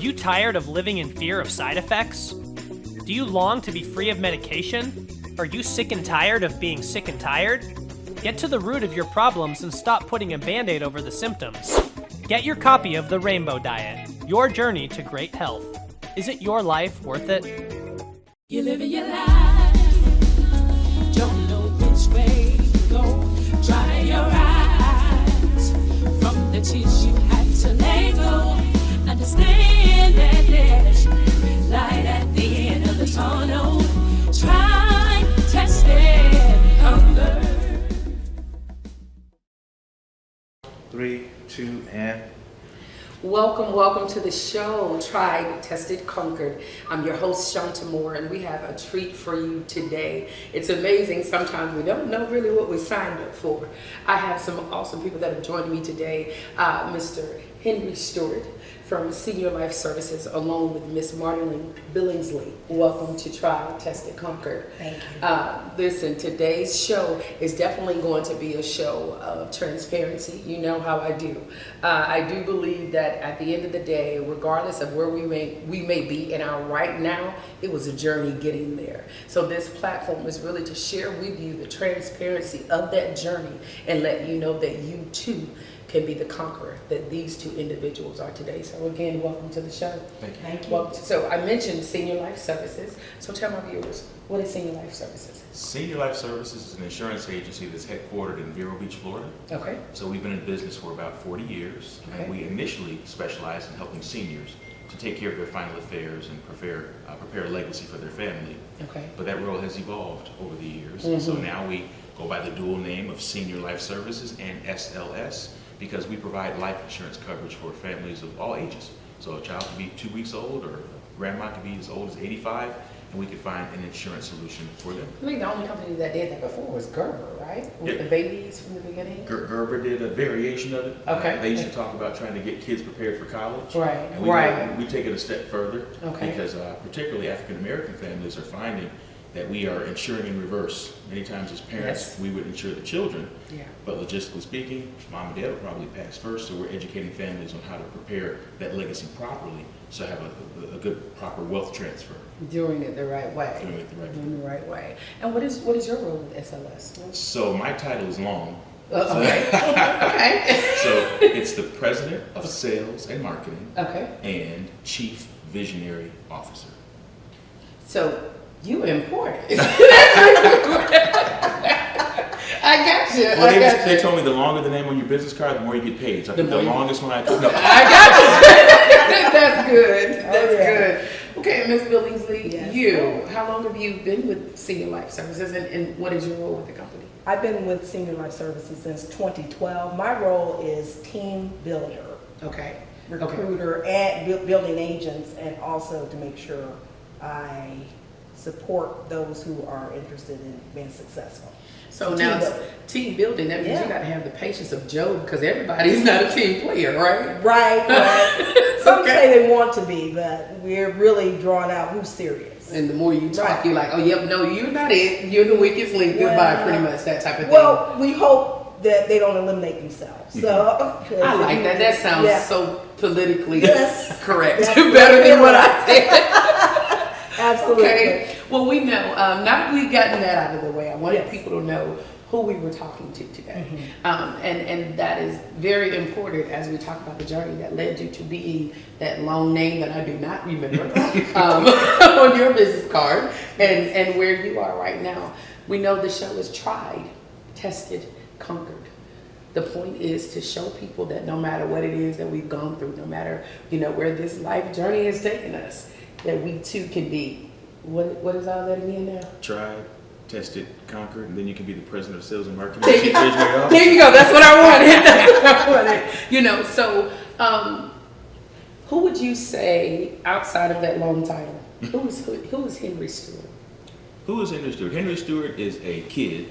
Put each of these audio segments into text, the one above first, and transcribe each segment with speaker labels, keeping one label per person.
Speaker 1: you tired of living in fear of side effects? Do you long to be free of medication? Are you sick and tired of being sick and tired? Get to the root of your problems and stop putting a Band-Aid over the symptoms. Get your copy of The Rainbow Diet, your journey to great health. Is it your life worth it?
Speaker 2: You're living your life, don't know which way to go. Dry your eyes from the tears you had to let go. Understand that there's light at the end of the tunnel. Try, test it, hunger.
Speaker 3: 3, 2, and
Speaker 4: Welcome to the show, Tried, Tested, Conquered. I'm your host, shauntamoore, and we have a treat for you today. It's amazing, sometimes we don't know really what we signed up for. I have some awesome people that have joined me today. Mr. Henry Stewart from Senior Life Services, along with Miss Marlene Billingsley. Welcome to Tried, Tested, Conquered.
Speaker 5: Thank you.
Speaker 4: Listen, today's show is definitely going to be a show of transparency. You know how I do. I do believe that at the end of the day, regardless of where we may be in our right now, it was a journey getting there. So this platform is really to share with you the transparency of that journey and let you know that you too can be the conqueror that these two individuals are today. So again, welcome to the show.
Speaker 3: thank you.
Speaker 4: Welcome so I mentioned Senior Life Services. So tell my viewers, what is Senior Life Services?
Speaker 3: Senior Life Services is an insurance agency that's headquartered in Vero Beach, Florida.
Speaker 4: Okay.
Speaker 3: So we've been in business for about 40 years,
Speaker 4: Okay.
Speaker 3: and we initially specialized in helping seniors to take care of their final affairs and prepare a legacy for their family.
Speaker 4: Okay.
Speaker 3: But that role has evolved over the years.
Speaker 4: Mhm.
Speaker 3: So now we go by the dual name of Senior Life Services and SLS because we provide life insurance coverage for families of all ages. So a child can be 2 weeks old or grandma can be as old as 85, and we can find an insurance solution for them.
Speaker 4: I think the only company that did that before was Gerber, right? With
Speaker 3: Yeah.
Speaker 4: the babies from the beginning.
Speaker 3: Gerber did a variation of it.
Speaker 4: Okay.
Speaker 3: They used to talk about trying to get kids prepared for college.
Speaker 4: Right,
Speaker 3: And we,
Speaker 4: right.
Speaker 3: we take it a step further.
Speaker 4: Okay.
Speaker 3: Because particularly African American families are finding that we are insuring in reverse. Many times as parents,
Speaker 4: Yes.
Speaker 3: we would insure the children.
Speaker 4: Yeah.
Speaker 3: But logistically speaking, mom and dad will probably pass first, so we're educating families on how to prepare that legacy properly, so have a good, proper wealth transfer.
Speaker 4: Doing it the right way.
Speaker 3: Doing it the right way.
Speaker 4: Doing the right way. And what is your role with SLS?
Speaker 3: So my title is long.
Speaker 4: Okay. Okay.
Speaker 3: So it's the President of Sales and Marketing
Speaker 4: Okay.
Speaker 3: and Chief Visionary Officer.
Speaker 4: So you important. I got you.
Speaker 3: Well,
Speaker 4: I got
Speaker 3: they
Speaker 4: you.
Speaker 3: told me the longer the name on your business card, the more you get paid. So I
Speaker 4: The
Speaker 3: think the
Speaker 4: more you-
Speaker 3: longest one I took. No.
Speaker 4: I got you. That's good. That's
Speaker 5: yeah.
Speaker 4: good. Okay, Ms. Billingsley,
Speaker 5: Yes.
Speaker 4: you, how long have you been with Senior Life Services and what is your role with the company?
Speaker 5: I've been with Senior Life Services since 2012. My role is team builder,
Speaker 4: Okay.
Speaker 5: recruiter, and building agents, and also to make sure I support those who are interested in being successful.
Speaker 4: So
Speaker 5: Team
Speaker 4: now it's
Speaker 5: building.
Speaker 4: team building. That means
Speaker 5: Yeah.
Speaker 4: you got to have the patience of Job because everybody's not a team player, right?
Speaker 5: Right. Some
Speaker 4: Okay.
Speaker 5: say they want to be, but we're really drawing out who's serious.
Speaker 4: And the more you talk,
Speaker 5: Right.
Speaker 4: you're like, oh, yep, no, you're not it. You're the weakest link. Goodbye,
Speaker 5: Well,
Speaker 4: pretty much that type of thing.
Speaker 5: Well, we hope that they don't eliminate themselves. So
Speaker 4: I like that. That sounds
Speaker 5: Yeah.
Speaker 4: so politically
Speaker 5: Yes.
Speaker 4: correct.
Speaker 5: That's
Speaker 4: Better than what I said.
Speaker 5: Absolutely.
Speaker 4: Okay. Well, we know, now that we've gotten that out of the way, I wanted
Speaker 5: Yes.
Speaker 4: people to know who we were talking to today.
Speaker 5: Mm-hmm.
Speaker 4: And that is very important as we talk about the journey that led you to being that long name that I do not remember on your business card and where you are right now. We know the show is tried, tested, conquered. The point is to show people that no matter what it is that we've gone through, no matter, where this life journey has taken us, that we too can be, what is all that again now?
Speaker 3: Tried, tested, conquered, and then you can be the President of Sales and Marketing.
Speaker 4: There you
Speaker 3: Chief
Speaker 4: go.
Speaker 3: Visionary Officer.
Speaker 4: There you go. That's what I wanted. That's what I wanted. So who would you say outside of that long title? Who is Henry Stewart?
Speaker 3: Who is Henry Stewart? Henry Stewart is a kid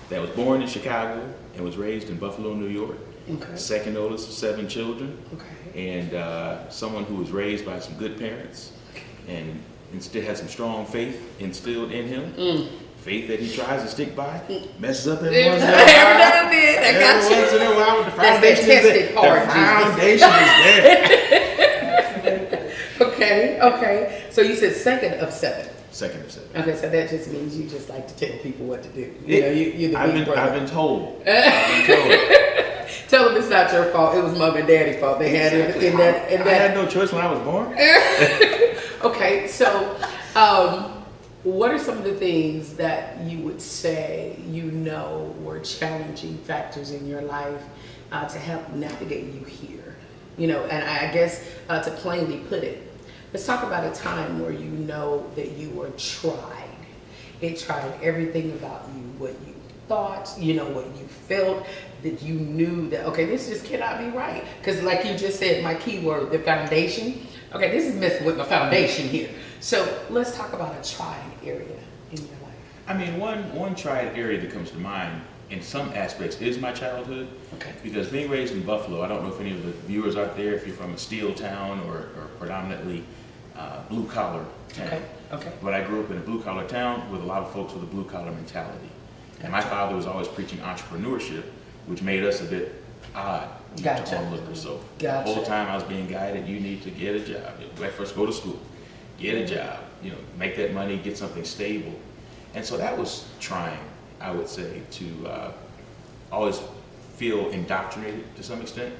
Speaker 3: that was born in Chicago and was raised in Buffalo, New York.
Speaker 4: Okay.
Speaker 3: Second oldest of 7 children.
Speaker 4: Okay.
Speaker 3: And someone who was raised by some good parents and instead had some strong faith instilled in him. Faith that he tries to stick by, messes up every once in a while.
Speaker 4: Every now and then, I got
Speaker 3: Every
Speaker 4: you.
Speaker 3: once in a while, the
Speaker 4: That's the
Speaker 3: foundation is
Speaker 4: tested
Speaker 3: there.
Speaker 4: part,
Speaker 3: The foundation is there.
Speaker 4: Okay. So you said second of 7.
Speaker 3: Second of 7.
Speaker 4: Okay, so that just means you just like to tell people what to do. You know, you're the big brother.
Speaker 3: I've been told. I've been told.
Speaker 4: Tell them it's not your fault. It was mom and daddy's fault. They had it in that.
Speaker 3: I had no choice when I was born.
Speaker 4: Okay, so what are some of the things that you would say were challenging factors in your life to help navigate you here? You know, and I guess to plainly put it, let's talk about a time where you know that you were tried. It tried everything about you, what you thought, you know, what you felt, that you knew that, okay, this just cannot be right. Because like you just said, my key word, the foundation. Okay, this is messing with my foundation here. So let's talk about a tried area in your life.
Speaker 3: I mean, one tried area that comes to mind in some aspects is my childhood.
Speaker 4: Okay.
Speaker 3: Because being raised in Buffalo, I don't know if any of the viewers out there, if you're from a steel town or predominantly blue collar town.
Speaker 4: Okay.
Speaker 3: But I grew up in a blue collar town with a lot of folks with a blue collar mentality. And my father was always preaching entrepreneurship, which made us a bit odd to onlookers. So the whole time I was being guided, you need to get a job. First go to school, get a job, you know, make that money, get something stable. And so that was trying, I would say, to always feel indoctrinated to some extent.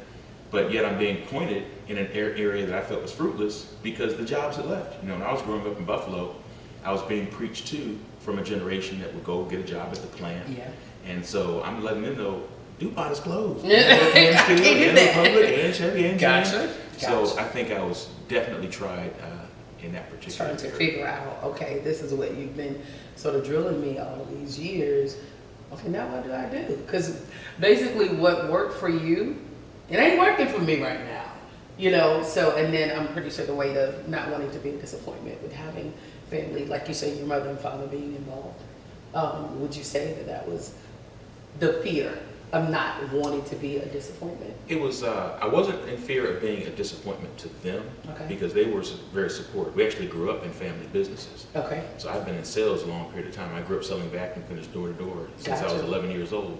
Speaker 3: But yet I'm being pointed in an area that I felt was fruitless because the jobs had left. You know, when I was growing up in Buffalo, I was being preached to from a generation that would go get a job at the plant.
Speaker 4: Yeah.
Speaker 3: And so I'm letting them know, DuPont is closed.
Speaker 4: I can't do that.
Speaker 3: Republic and Chevy and
Speaker 4: Gotcha.
Speaker 3: So I think I was definitely tried in that particular
Speaker 4: Trying to
Speaker 3: area.
Speaker 4: figure out, okay, this is what you've been sort of drilling me all of these years. Okay, now what do I do? Because basically what worked for you, it ain't working for me right now. You know, so, and then I'm pretty sure the weight of not wanting to be a disappointment with having family, like you say, your mother and father being involved. Would you say that was the fear of not wanting to be a disappointment?
Speaker 3: It was, I wasn't in fear of being a disappointment to them
Speaker 4: Okay.
Speaker 3: because they were very supportive. We actually grew up in family businesses.
Speaker 4: Okay.
Speaker 3: So I've been in sales a long period of time. I grew up selling vacuum cleaners door to door since I was
Speaker 4: Gotcha.
Speaker 3: 11 years old.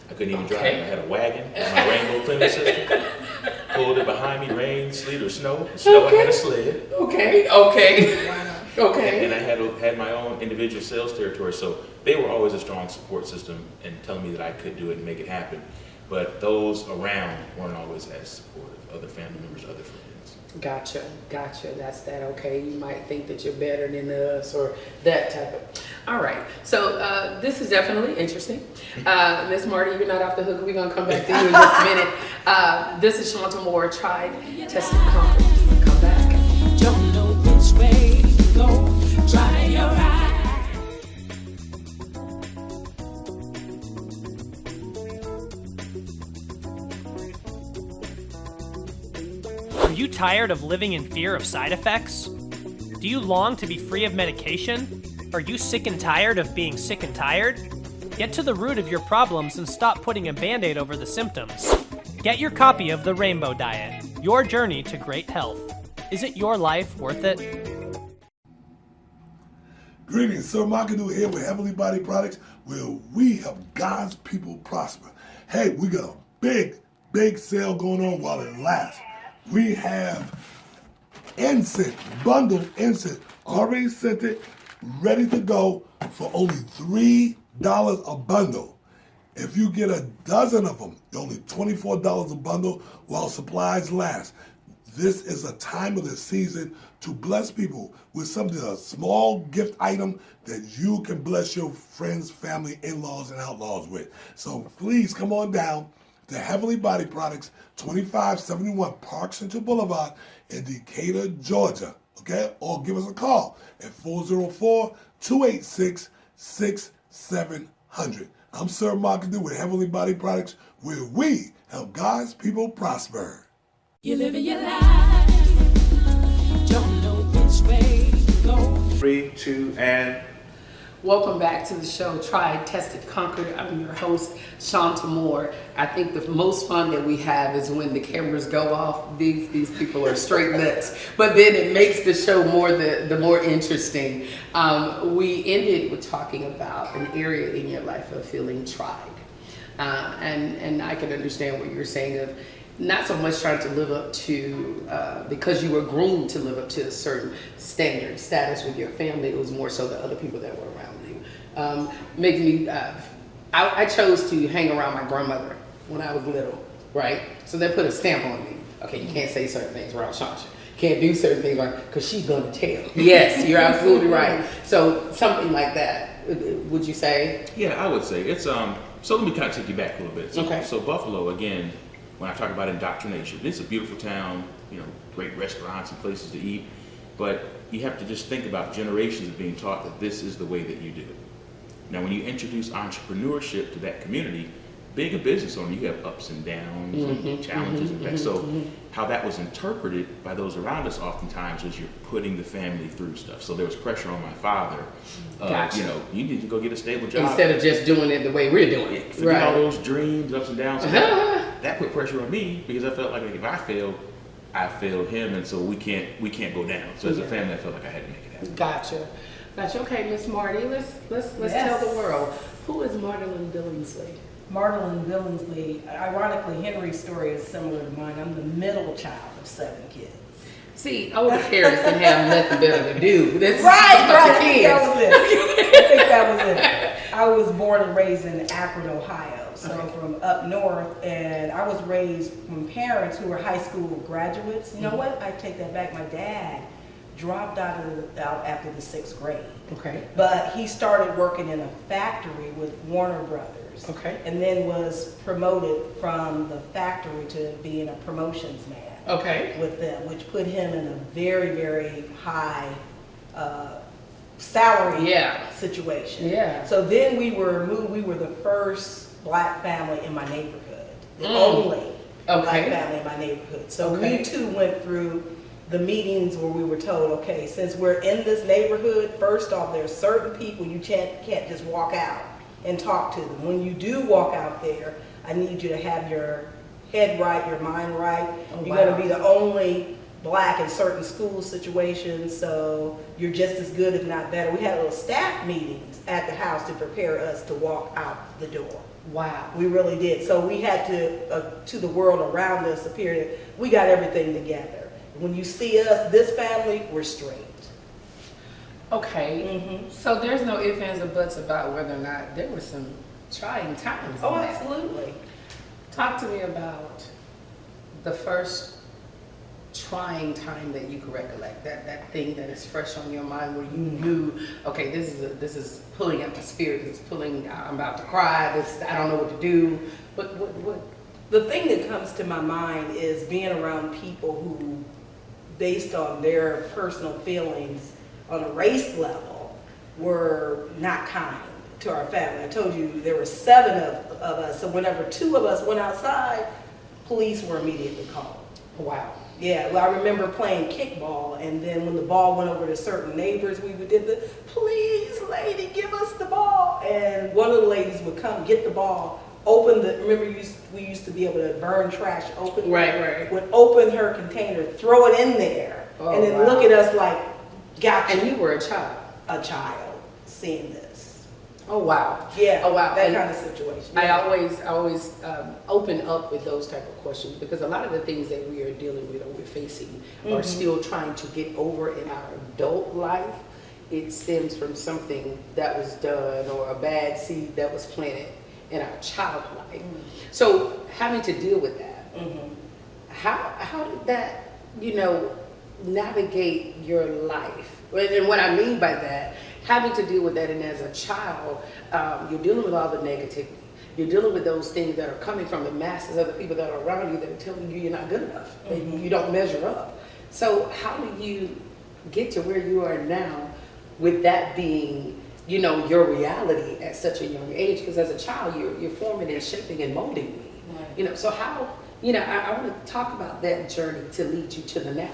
Speaker 3: I couldn't even drive. I
Speaker 4: Okay.
Speaker 3: had a wagon, my rainbow cleaning system. Pulled it behind me, rain, sleet, or snow. Snow, I had a sled.
Speaker 4: Okay.
Speaker 3: And I had my own individual sales territory, so they were always a strong support system and telling me that I could do it and make it happen. But those around weren't always as supportive, other family members, other friends.
Speaker 4: Gotcha. That's that. Okay, you might think that you're better than us or that type of. All right. So this is definitely interesting. Miss Marty, you're not off the hook. We're gonna come back to you in just a minute. This is Shaunta Moore, tried, tested, conquered. Come back.
Speaker 2: Don't know which way to go. Dry your eyes.
Speaker 1: Are you tired of living in fear of side effects? Do you long to be free of medication? Are you sick and tired of being sick and tired? Get to the root of your problems and stop putting a band-aid over the symptoms. Get your copy of The Rainbow Diet, your journey to great health. Isn't your life worth it?
Speaker 6: Greetings, Sir Markadu here with Heavenly Body Products, where we help God's people prosper. Hey, we got a big sale going on while it lasts. We have incense, bundled incense, already sent it, ready to go for only $3 a bundle. If you get a dozen of them, only $24 a bundle while supplies last. This is a time of the season to bless people with something, a small gift item that you can bless your friends, family, in-laws, and outlaws with. So please come on down to Heavenly Body Products, 2571 Park Central Boulevard in Decatur, Georgia. Okay? Or give us a call at 404-286-6700. I'm Sir Markadu with Heavenly Body Products, where we help God's people prosper.
Speaker 2: You're living your life. Don't know which way to go.
Speaker 7: 3, 2, and
Speaker 4: Welcome back to the show, Tried, Tested, Conquered. I'm your host, Shaunta Moore. I think the most fun that we have is when the cameras go off. These people are straight nuts, but then it makes the show the more interesting. We ended with talking about an area in your life of feeling tried, and I can understand what you're saying of not so much trying to live up to, because you were groomed to live up to a certain standard status with your family. It was more so the other people that were around you. Makes me, I chose to hang around my grandmother when I was little, right? So they put a stamp on me. Okay, you can't say certain things around Shaunta. Can't do certain things because she's going to tell. Yes, you're absolutely right. So something like that, would you say?
Speaker 3: Yeah, I would say it's so let me kind of take you back a little bit. So,
Speaker 4: Okay.
Speaker 3: So Buffalo, again, when I talk about indoctrination, it's a beautiful town, great restaurants and places to eat, but you have to just think about generations of being taught that this is the way that you do it. Now, when you introduce entrepreneurship to that community, being a business owner, you have ups and downs and challenges and that. So how that was interpreted by those around us oftentimes was you're putting the family through stuff. So there was pressure on my father.
Speaker 4: Gotcha.
Speaker 3: You need to go get a stable job.
Speaker 4: Instead of just doing it the way we're doing it.
Speaker 3: Forget all those dreams, ups and downs. So that put pressure on me because I felt like if I failed him, and so we can't go down. So as a family, I felt like I had to make it happen.
Speaker 4: Gotcha. Okay, Miss Marty, let's
Speaker 5: Yes.
Speaker 4: tell the world, who is Martelyn Billingsley?
Speaker 5: Martelyn Billingsley, ironically, Henry's story is similar to mine. I'm the middle child of 7 kids.
Speaker 4: See, older parents didn't have nothing better to do. This
Speaker 5: Right.
Speaker 4: is
Speaker 5: I think
Speaker 4: kids.
Speaker 5: that was it. I think that was it. I was born and raised in Akron, Ohio, so from up north, and I was raised from parents who were high school graduates. You know what? I take that back. My dad dropped out after the 6th grade.
Speaker 4: Okay.
Speaker 5: But he started working in a factory with Warner Brothers.
Speaker 4: Okay.
Speaker 5: And then was promoted from the factory to being a promotions man.
Speaker 4: Okay.
Speaker 5: With them, which put him in a very, very high salary situation.
Speaker 4: Yeah.
Speaker 5: So then we were the first black family in my neighborhood. The only black family in my neighborhood. So we too went through the meetings where we were told, okay, since we're in this neighborhood, first off, there's certain people you can't just walk out and talk to them. When you do walk out there, I need you to have your head right, your mind right. You're going to be the only black in certain school situations, so you're just as good, if not better. We had little staff meetings at the house to prepare us to walk out the door.
Speaker 4: Wow.
Speaker 5: We really did. So we had to the world around us, appear that we got everything together. When you see us, this family, we're straight.
Speaker 4: Okay. So there's no ifs, ands, or buts about whether or not there were some trying times.
Speaker 5: Oh,
Speaker 4: in that.
Speaker 5: absolutely.
Speaker 4: Talk to me about the first trying time that you can recollect, that thing that is fresh on your mind where you knew, okay, this is pulling at my spirit, this is pulling, I'm about to cry, I don't know what to do. What?
Speaker 5: The thing that comes to my mind is being around people who, based on their personal feelings on a race level, were not kind to our family. I told you there were 7 of us, so whenever 2 of us went outside, police were immediately called.
Speaker 4: Wow.
Speaker 5: Yeah, well, I remember playing kickball, and then when the ball went over to certain neighbors, we did the, please, lady, give us the ball. And one of the ladies would come, get the ball, remember we used to be able to burn trash,
Speaker 4: Right.
Speaker 5: would open her container, throw it in there, and then look at us like, gotcha.
Speaker 4: And you were a child.
Speaker 5: A child seeing this.
Speaker 4: Oh, wow.
Speaker 5: Yeah.
Speaker 4: Oh, wow.
Speaker 5: That
Speaker 4: And
Speaker 5: kind of situation.
Speaker 4: I always open up with those type of questions because a lot of the things that we are dealing with or we're facing are still trying to get over in our adult life. It stems from something that was done or a bad seed that was planted in our child life. So having to deal with that, how did that, navigate your life? And what I mean by that, having to deal with that, and as a child, you're dealing with all the negativity. You're dealing with those things that are coming from the masses of the people that are around you that are telling you you're not good enough, that you don't measure up. So how do you get to where you are now with that being, your reality at such a young age? Because as a child, you're forming and shaping and molding me.
Speaker 5: Right.
Speaker 4: So how, I want to talk about that journey to lead you to the now.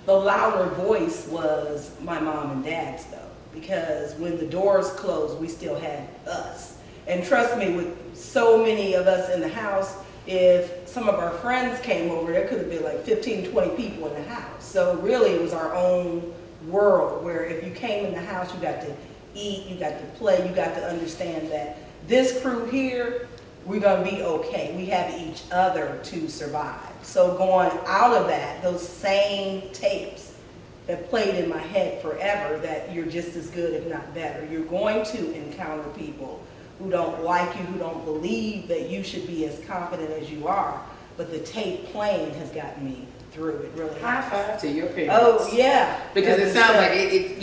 Speaker 5: The louder voice was my mom and dad's, though, because when the doors closed, we still had us. And trust me, with so many of us in the house, if some of our friends came over, there could have been like 15, 20 people in the house. So really it was our own world where if you came in the house, you got to eat, you got to play, you got to understand that this crew here, we're going to be okay. We have each other to survive. So going out of that, those same tapes have played in my head forever, that you're just as good, if not better. You're going to encounter people who don't like you, who don't believe that you should be as confident as you are. But the tape playing has gotten me through it, really.
Speaker 4: High five to your parents.
Speaker 5: Oh, yeah.
Speaker 4: Because it sounds like it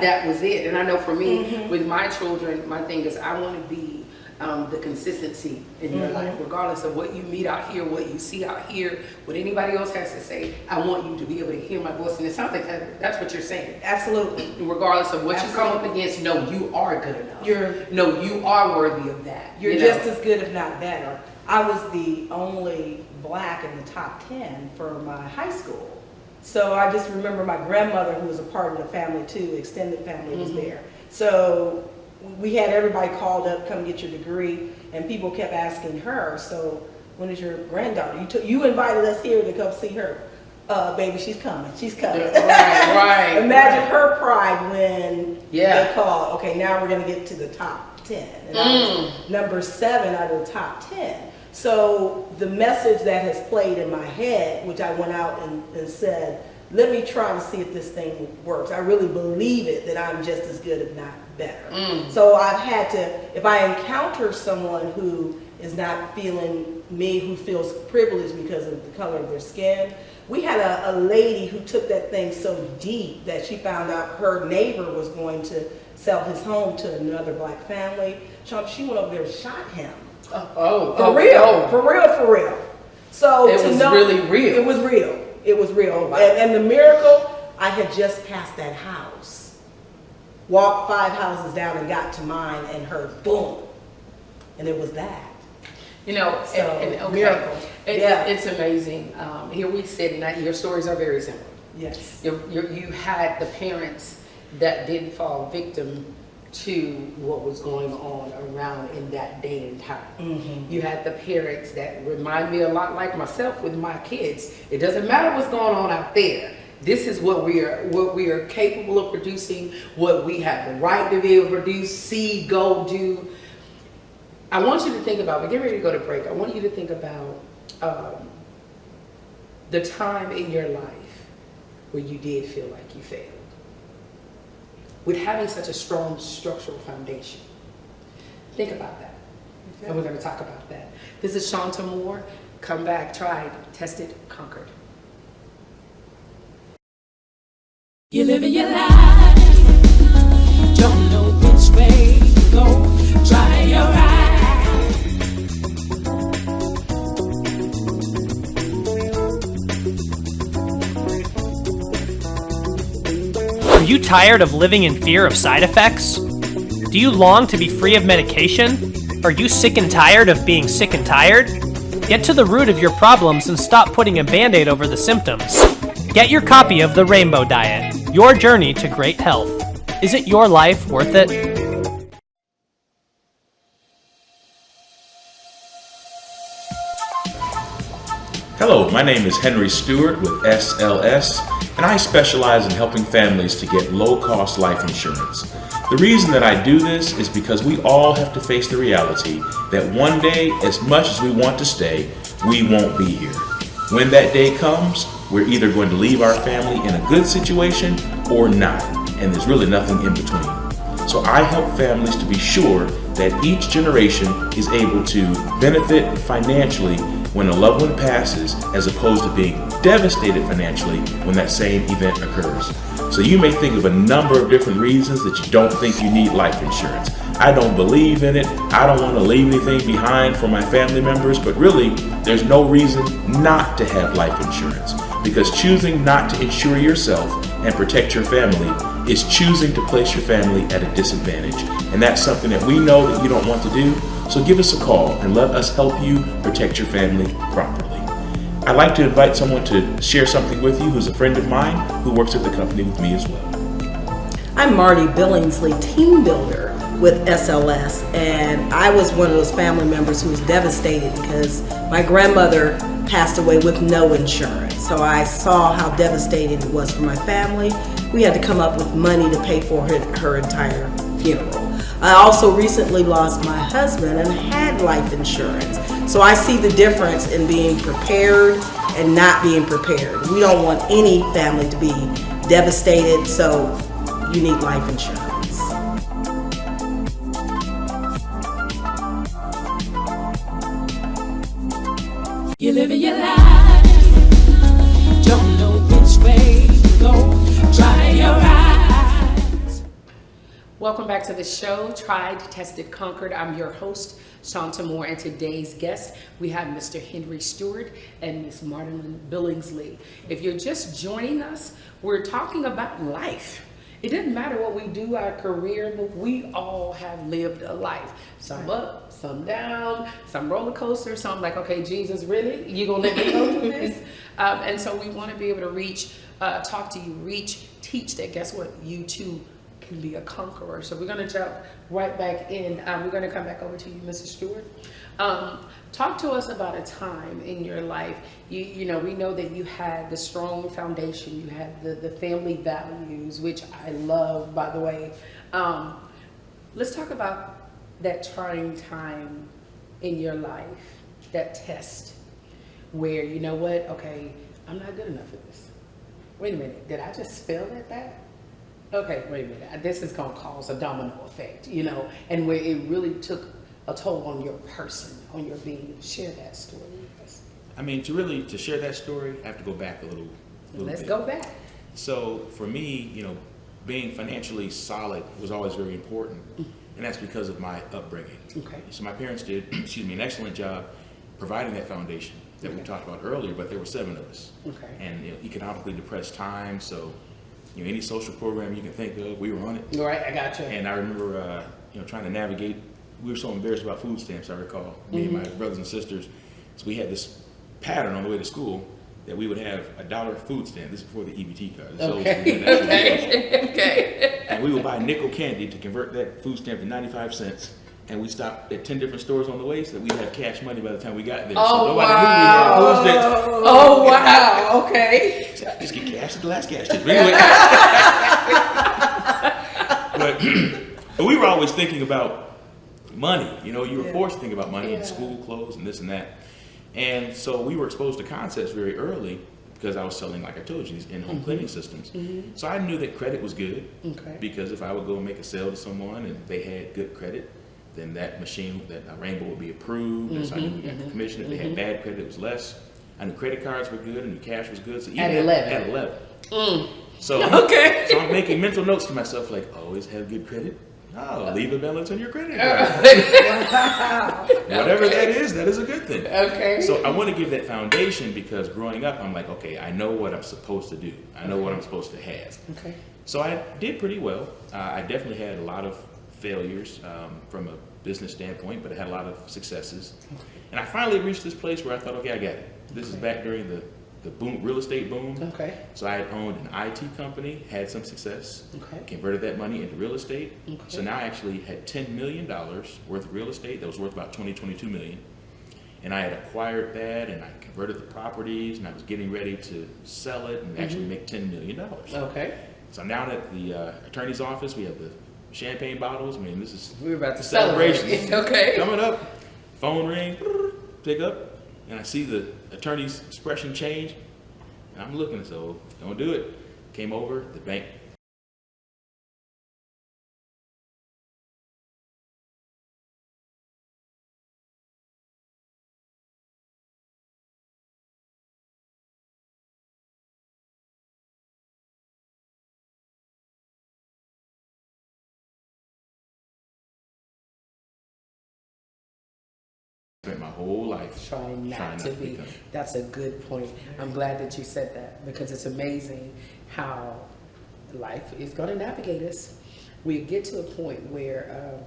Speaker 4: that was it. And I know for me,
Speaker 5: Mm-hmm.
Speaker 4: with my children, my thing is I want to be the consistency in your life, regardless of what you meet out here, what you see out here, what anybody else has to say. I want you to be able to hear my voice. And it sounds like that's what you're saying.
Speaker 5: Absolutely.
Speaker 4: Regardless of what you come up against, no, you are good enough. You are worthy of that.
Speaker 5: You're just as good, if not better. I was the only black in the top 10 for my high school. So I just remember my grandmother, who was a part of the family too, extended family was there. So we had everybody called up, come get your degree, and people kept asking her, so when is your granddaughter? You invited us here to come see her. Baby, she's coming.
Speaker 4: Right.
Speaker 5: Imagine her pride when they called, okay, now we're going to get to the top 10. And I was number 7 out of the top 10. So the message that has played in my head, which I went out and said, let me try to see if this thing works. I really believe it, that I'm just as good, if not better. So I've had to, if I encounter someone who is not feeling me, who feels privileged because of the color of their skin. We had a lady who took that thing so deep that she found out her neighbor was going to sell his home to another black family. She went over there and shot him. For real. So
Speaker 4: it was really real.
Speaker 5: It was real.
Speaker 4: Oh, wow.
Speaker 5: And the miracle, I had just passed that house, walked 5 houses down and got to mine and heard boom, and it was that.
Speaker 4: Miracle. It's amazing. Here we sit, and your stories are very similar.
Speaker 5: Yes.
Speaker 4: You had the parents that didn't fall victim to what was going on around in that day and time. You had the parents that remind me a lot like myself with my kids. It doesn't matter what's going on out there. This is what we are capable of producing, what we have the right to be able to produce, see, go, do. I want you to think about, we're getting ready to go to break. I want you to think about the time in your life where you did feel like you failed. With having such a strong structural foundation. Think about that. And we're going to talk about that. This is Shaunta Moore. Come back, tried, tested, conquered.
Speaker 2: You're living your life, don't know which way to go, try your
Speaker 1: Are you tired of living in fear of side effects? Do you long to be free of medication? Are you sick and tired of being sick and tired? Get to the root of your problems and stop putting a Band-Aid over the symptoms. Get your copy of The Rainbow Diet, your journey to great health. Isn't your life worth it?
Speaker 3: Hello, my name is Henry Stewart with SLS, and I specialize in helping families to get low-cost life insurance. The reason that I do this is because we all have to face the reality that one day, as much as we want to stay, we won't be here. When that day comes, we're either going to leave our family in a good situation or not, and there's really nothing in between. So I help families to be sure that each generation is able to benefit financially when a loved one passes, as opposed to being devastated financially when that same event occurs. So you may think of a number of different reasons that you don't think you need life insurance. I don't believe in it. I don't want to leave anything behind for my family members, but really, there's no reason not to have life insurance, because choosing not to insure yourself and protect your family is choosing to place your family at a disadvantage. And that's something that we know that you don't want to do. So give us a call and let us help you protect your family properly. I'd like to invite someone to share something with you who's a friend of mine who works at the company with me as well.
Speaker 5: I'm Marty Billingsley, team builder with SLS, and I was one of those family members who was devastated because my grandmother passed away with no insurance. So I saw how devastating it was for my family. We had to come up with money to pay for her entire funeral. I also recently lost my husband and had life insurance. So I see the difference in being prepared and not being prepared. We don't want any family to be devastated, so you need life insurance.
Speaker 2: You're living your life, don't know which way to go, try your eyes.
Speaker 4: Welcome back to the show, Tried, Tested, Conquered. I'm your host, Shaunta Moore, and today's guest, we have Mr. Henry Stewart and Miss Martin Billingsley. If you're just joining us, we're talking about life. It doesn't matter what we do, our career, but we all have lived a life. Some up, some down, some roller coaster, some like, okay, Jesus, really? You gonna let me go through this? And so we wanna be able to reach, talk to you, reach, teach that, guess what, you too can be a conqueror. So we're gonna jump right back in. We're gonna come back over to you, Mr. Stewart. Talk to us about a time in your life. You know, we know that you had the strong foundation. You had the family values, which I love, by the way. Let's talk about that trying time in your life, that test where, you know what, okay, I'm not good enough for this. Wait a minute, did I just fail at that? Okay, wait a minute, this is gonna cause a domino effect, you know, and where it really took a toll on your person, on your being. Share that story with us.
Speaker 3: I mean, to share that story, I have to go back a little
Speaker 4: Let's
Speaker 3: bit.
Speaker 4: go back.
Speaker 3: So for me, you know, being financially solid was always very important, and that's because of my upbringing.
Speaker 4: Okay.
Speaker 3: So my parents did, an excellent job providing that foundation that we talked about earlier, but there were 7 of us.
Speaker 4: Okay.
Speaker 3: And you know, economically depressed times, so you know, any social program you can think of, we were on it.
Speaker 4: All right, I got you.
Speaker 3: And I remember, you know, trying to navigate. We were so embarrassed about food stamps, I recall, me and my brothers and sisters. So we had this pattern on the way to school that we would have $1 food stamp. This is before the EBT card.
Speaker 4: Okay.
Speaker 3: And we would buy nickel candy to convert that food stamp to 95 cents. And we stopped at 10 different stores on the way so that we'd have cash money by the time we got there.
Speaker 4: Oh,
Speaker 3: so nobody knew we had food stamps.
Speaker 4: Oh, wow. Okay.
Speaker 3: Just get cash at the last cash station. Anyway. but we were always thinking about money. You know, you were forced to think about money and school clothes and this and that. And so we were exposed to concepts very early because I was selling, like I told you, these in-home cleaning systems. So I knew that credit was good because if I would go and make a sale to someone and they had good credit, then that machine, that Rainbow would be approved. And so I knew we got the commission. If they had bad credit, it was less. I knew credit cards were good. I knew cash was good. So even
Speaker 4: at 11.
Speaker 3: At 11. So, so I'm making mental notes to myself like, always have good credit. Oh, leave a balance on your credit card. Whatever that is a good thing.
Speaker 4: Okay.
Speaker 3: So I want to give that foundation because growing up, I'm like, okay, I know what I'm supposed to do. I know what I'm supposed to have.
Speaker 4: Okay.
Speaker 3: So I did pretty well. I definitely had a lot of failures from a business standpoint, but I had a lot of successes. And I finally reached this place where I thought, okay, I got it. This is back during the boom, real estate boom.
Speaker 4: Okay.
Speaker 3: So I had owned an IT company, had some success,
Speaker 4: Okay.
Speaker 3: converted that money into real estate.
Speaker 4: Okay.
Speaker 3: So now I actually had $10 million worth of real estate that was worth about $22 million. And I had acquired that and I converted the properties and I was getting ready to sell it and actually make $10 million.
Speaker 4: Okay.
Speaker 3: So I'm down at the attorney's office. We have the champagne bottles. I mean, this is
Speaker 4: We're about to
Speaker 3: celebration.
Speaker 4: celebrate. Okay.
Speaker 3: Coming up, phone ring, pick up, and I see the attorney's expression change. And I'm looking, so don't do it. Came over, the bank. Spent my whole life
Speaker 4: Trying not to be.
Speaker 3: become.
Speaker 4: That's a good point. I'm glad that you said that because it's amazing how life is going to navigate us. We get to a point where,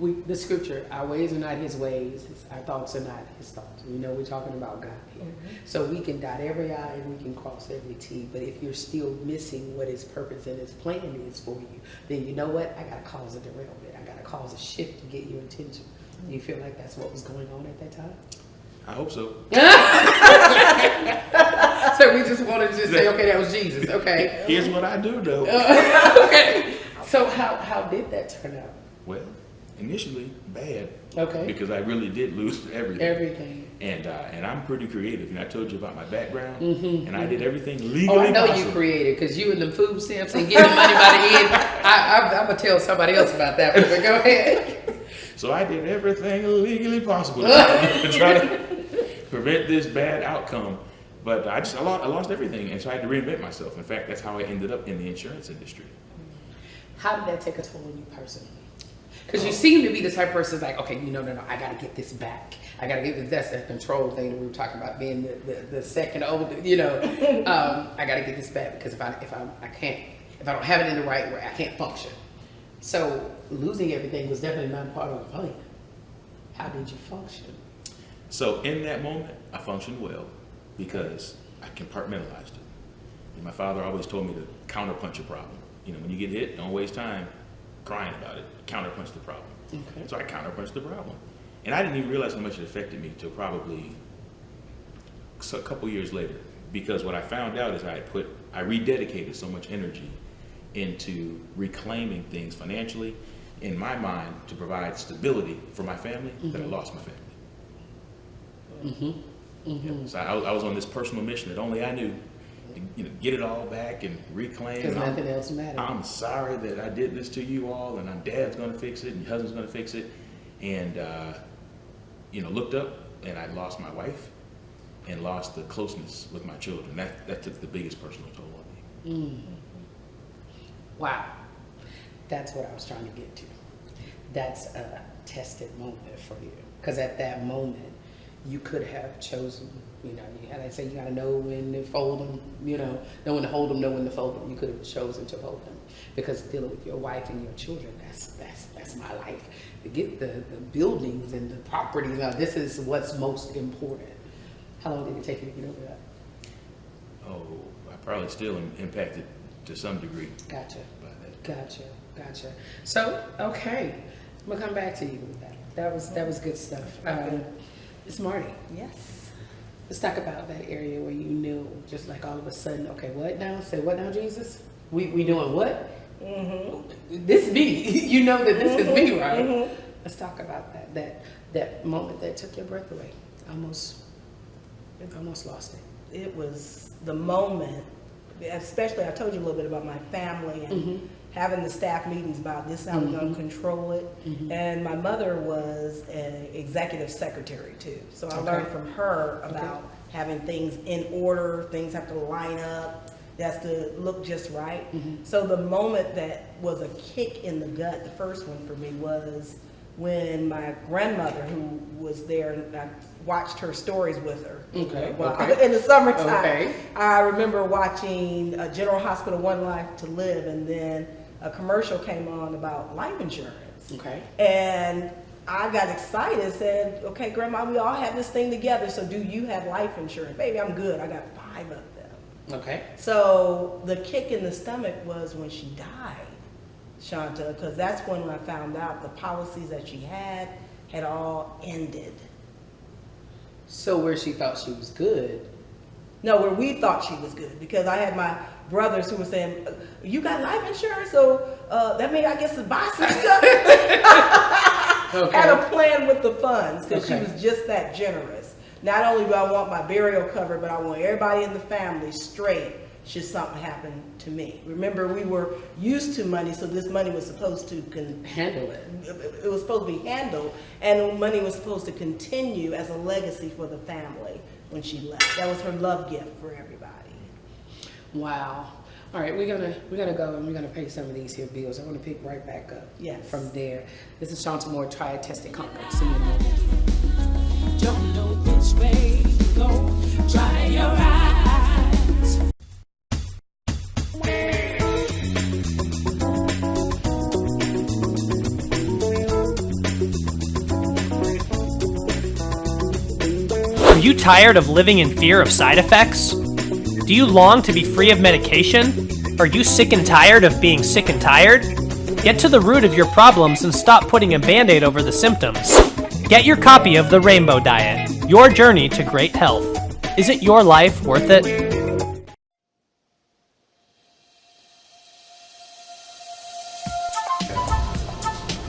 Speaker 4: the scripture, our ways are not his ways, our thoughts are not his thoughts. We know we're talking about God here. So we can dot every I and we can cross every T, but if you're still missing what his purpose and his plan is for you, then you know what? I got to cause a derailment. I got to cause a shift to get your attention. Do you feel like that's what was going on at that time?
Speaker 3: I hope so.
Speaker 4: So we just wanted to just say, okay, that was Jesus. Okay.
Speaker 3: Here's what I do, though.
Speaker 4: Okay. So how did that turn out?
Speaker 3: Well, initially bad.
Speaker 4: Okay.
Speaker 3: Because I really did lose everything.
Speaker 4: Everything.
Speaker 3: And I'm pretty creative. And I told you about my background.
Speaker 4: Mm-hmm.
Speaker 3: And I did everything legally
Speaker 4: Oh, I know
Speaker 3: possible.
Speaker 4: you created, because you and the food stamps and getting money by the end. I'm going to tell somebody else about that one, but go ahead.
Speaker 3: So I did everything legally possible to try to prevent this bad outcome. But I lost everything, and so I had to reinvent myself. In fact, that's how I ended up in the insurance industry.
Speaker 4: How did that take a toll on you personally? Because you seem to be the type of person that's like, okay, no, I got to get this back. I got to get this. That's that control thing that we were talking about, being the second older, I got to get this back, because if I don't have it in the right way, I can't function. So losing everything was definitely not part of the plan. How did you function?
Speaker 3: So in that moment, I functioned well because I compartmentalized it. And my father always told me to counterpunch a problem. When you get hit, don't waste time crying about it. Counterpunch the problem.
Speaker 4: Okay.
Speaker 3: So I counterpunched the problem. And I didn't even realize how much it affected me till probably a couple years later. Because what I found out is I rededicated so much energy into reclaiming things financially in my mind to provide stability for my family, that I lost my family. Yeah, so I was on this personal mission that only I knew. Get it all back and reclaim.
Speaker 4: Because nothing else mattered.
Speaker 3: I'm sorry that I did this to you all, and Dad's going to fix it, and your husband's going to fix it. And, looked up, and I lost my wife and lost the closeness with my children. That took the biggest personal toll on me.
Speaker 4: Wow. That's what I was trying to get to. That's a tested moment for you. Because at that moment, you could have chosen, I say you got to know when to fold them, know when to hold them, know when to fold them. You could have chosen to fold them, because dealing with your wife and your children, that's my life. To get the buildings and the properties, now this is what's most important. How long did it take you to get over that?
Speaker 3: Oh, I probably still am impacted to some degree.
Speaker 4: Gotcha.
Speaker 3: By that.
Speaker 4: Gotcha. So, okay, I'm gonna come back to you with that. That was good stuff. It's Marty.
Speaker 5: Yes.
Speaker 4: Let's talk about that area where you knew, just like all of a sudden, okay, what now? Say what now, Jesus? We doing what? This me. You know that this is me, right? Let's talk about that moment that took your breath away. Almost lost it.
Speaker 5: It was the moment, especially I told you a little bit about my family and having the staff meetings about this, how we're going to control it. And my mother was an executive secretary too. So I learned from her about having things in order, things have to line up, that's to look just right. So the moment that was a kick in the gut, the first one for me, was when my grandmother, who was there, and I watched her stories with her. In the summertime, I remember watching General Hospital One Life to Live, and then a commercial came on about life insurance. And I got excited and said, okay, Grandma, we all have this thing together, so do you have life insurance? Baby, I'm good. I got 5 of them. So the kick in the stomach was when she died, Shaunta, because that's when I found out the policies that she had all ended.
Speaker 4: So where she thought she was good?
Speaker 5: No, where we thought she was good, because I had my brothers who were saying, you got life insurance, so that means I get to buy some stuff. Had a plan with the funds, because she was just that generous. Not only do I want my burial covered, but I want everybody in the family straight should something happen to me. Remember, we were used to money, so this money was supposed to
Speaker 4: handle it.
Speaker 5: It was supposed to be handled, and the money was supposed to continue as a legacy for the family when she left. That was her love gift for everybody.
Speaker 4: Wow. All right, we're gonna go and we're gonna pay some of these here bills. I want to pick right back up from there. This is shauntamoore, Try It, Test It, Conquer. See you in a moment.
Speaker 2: Don't know which way to go. Dry your eyes.
Speaker 1: Are you tired of living in fear of side effects? Do you long to be free of medication? Are you sick and tired of being sick and tired? Get to the root of your problems and stop putting a Band-Aid over the symptoms. Get your copy of The Rainbow Diet, your journey to great health. Isn't your life worth it?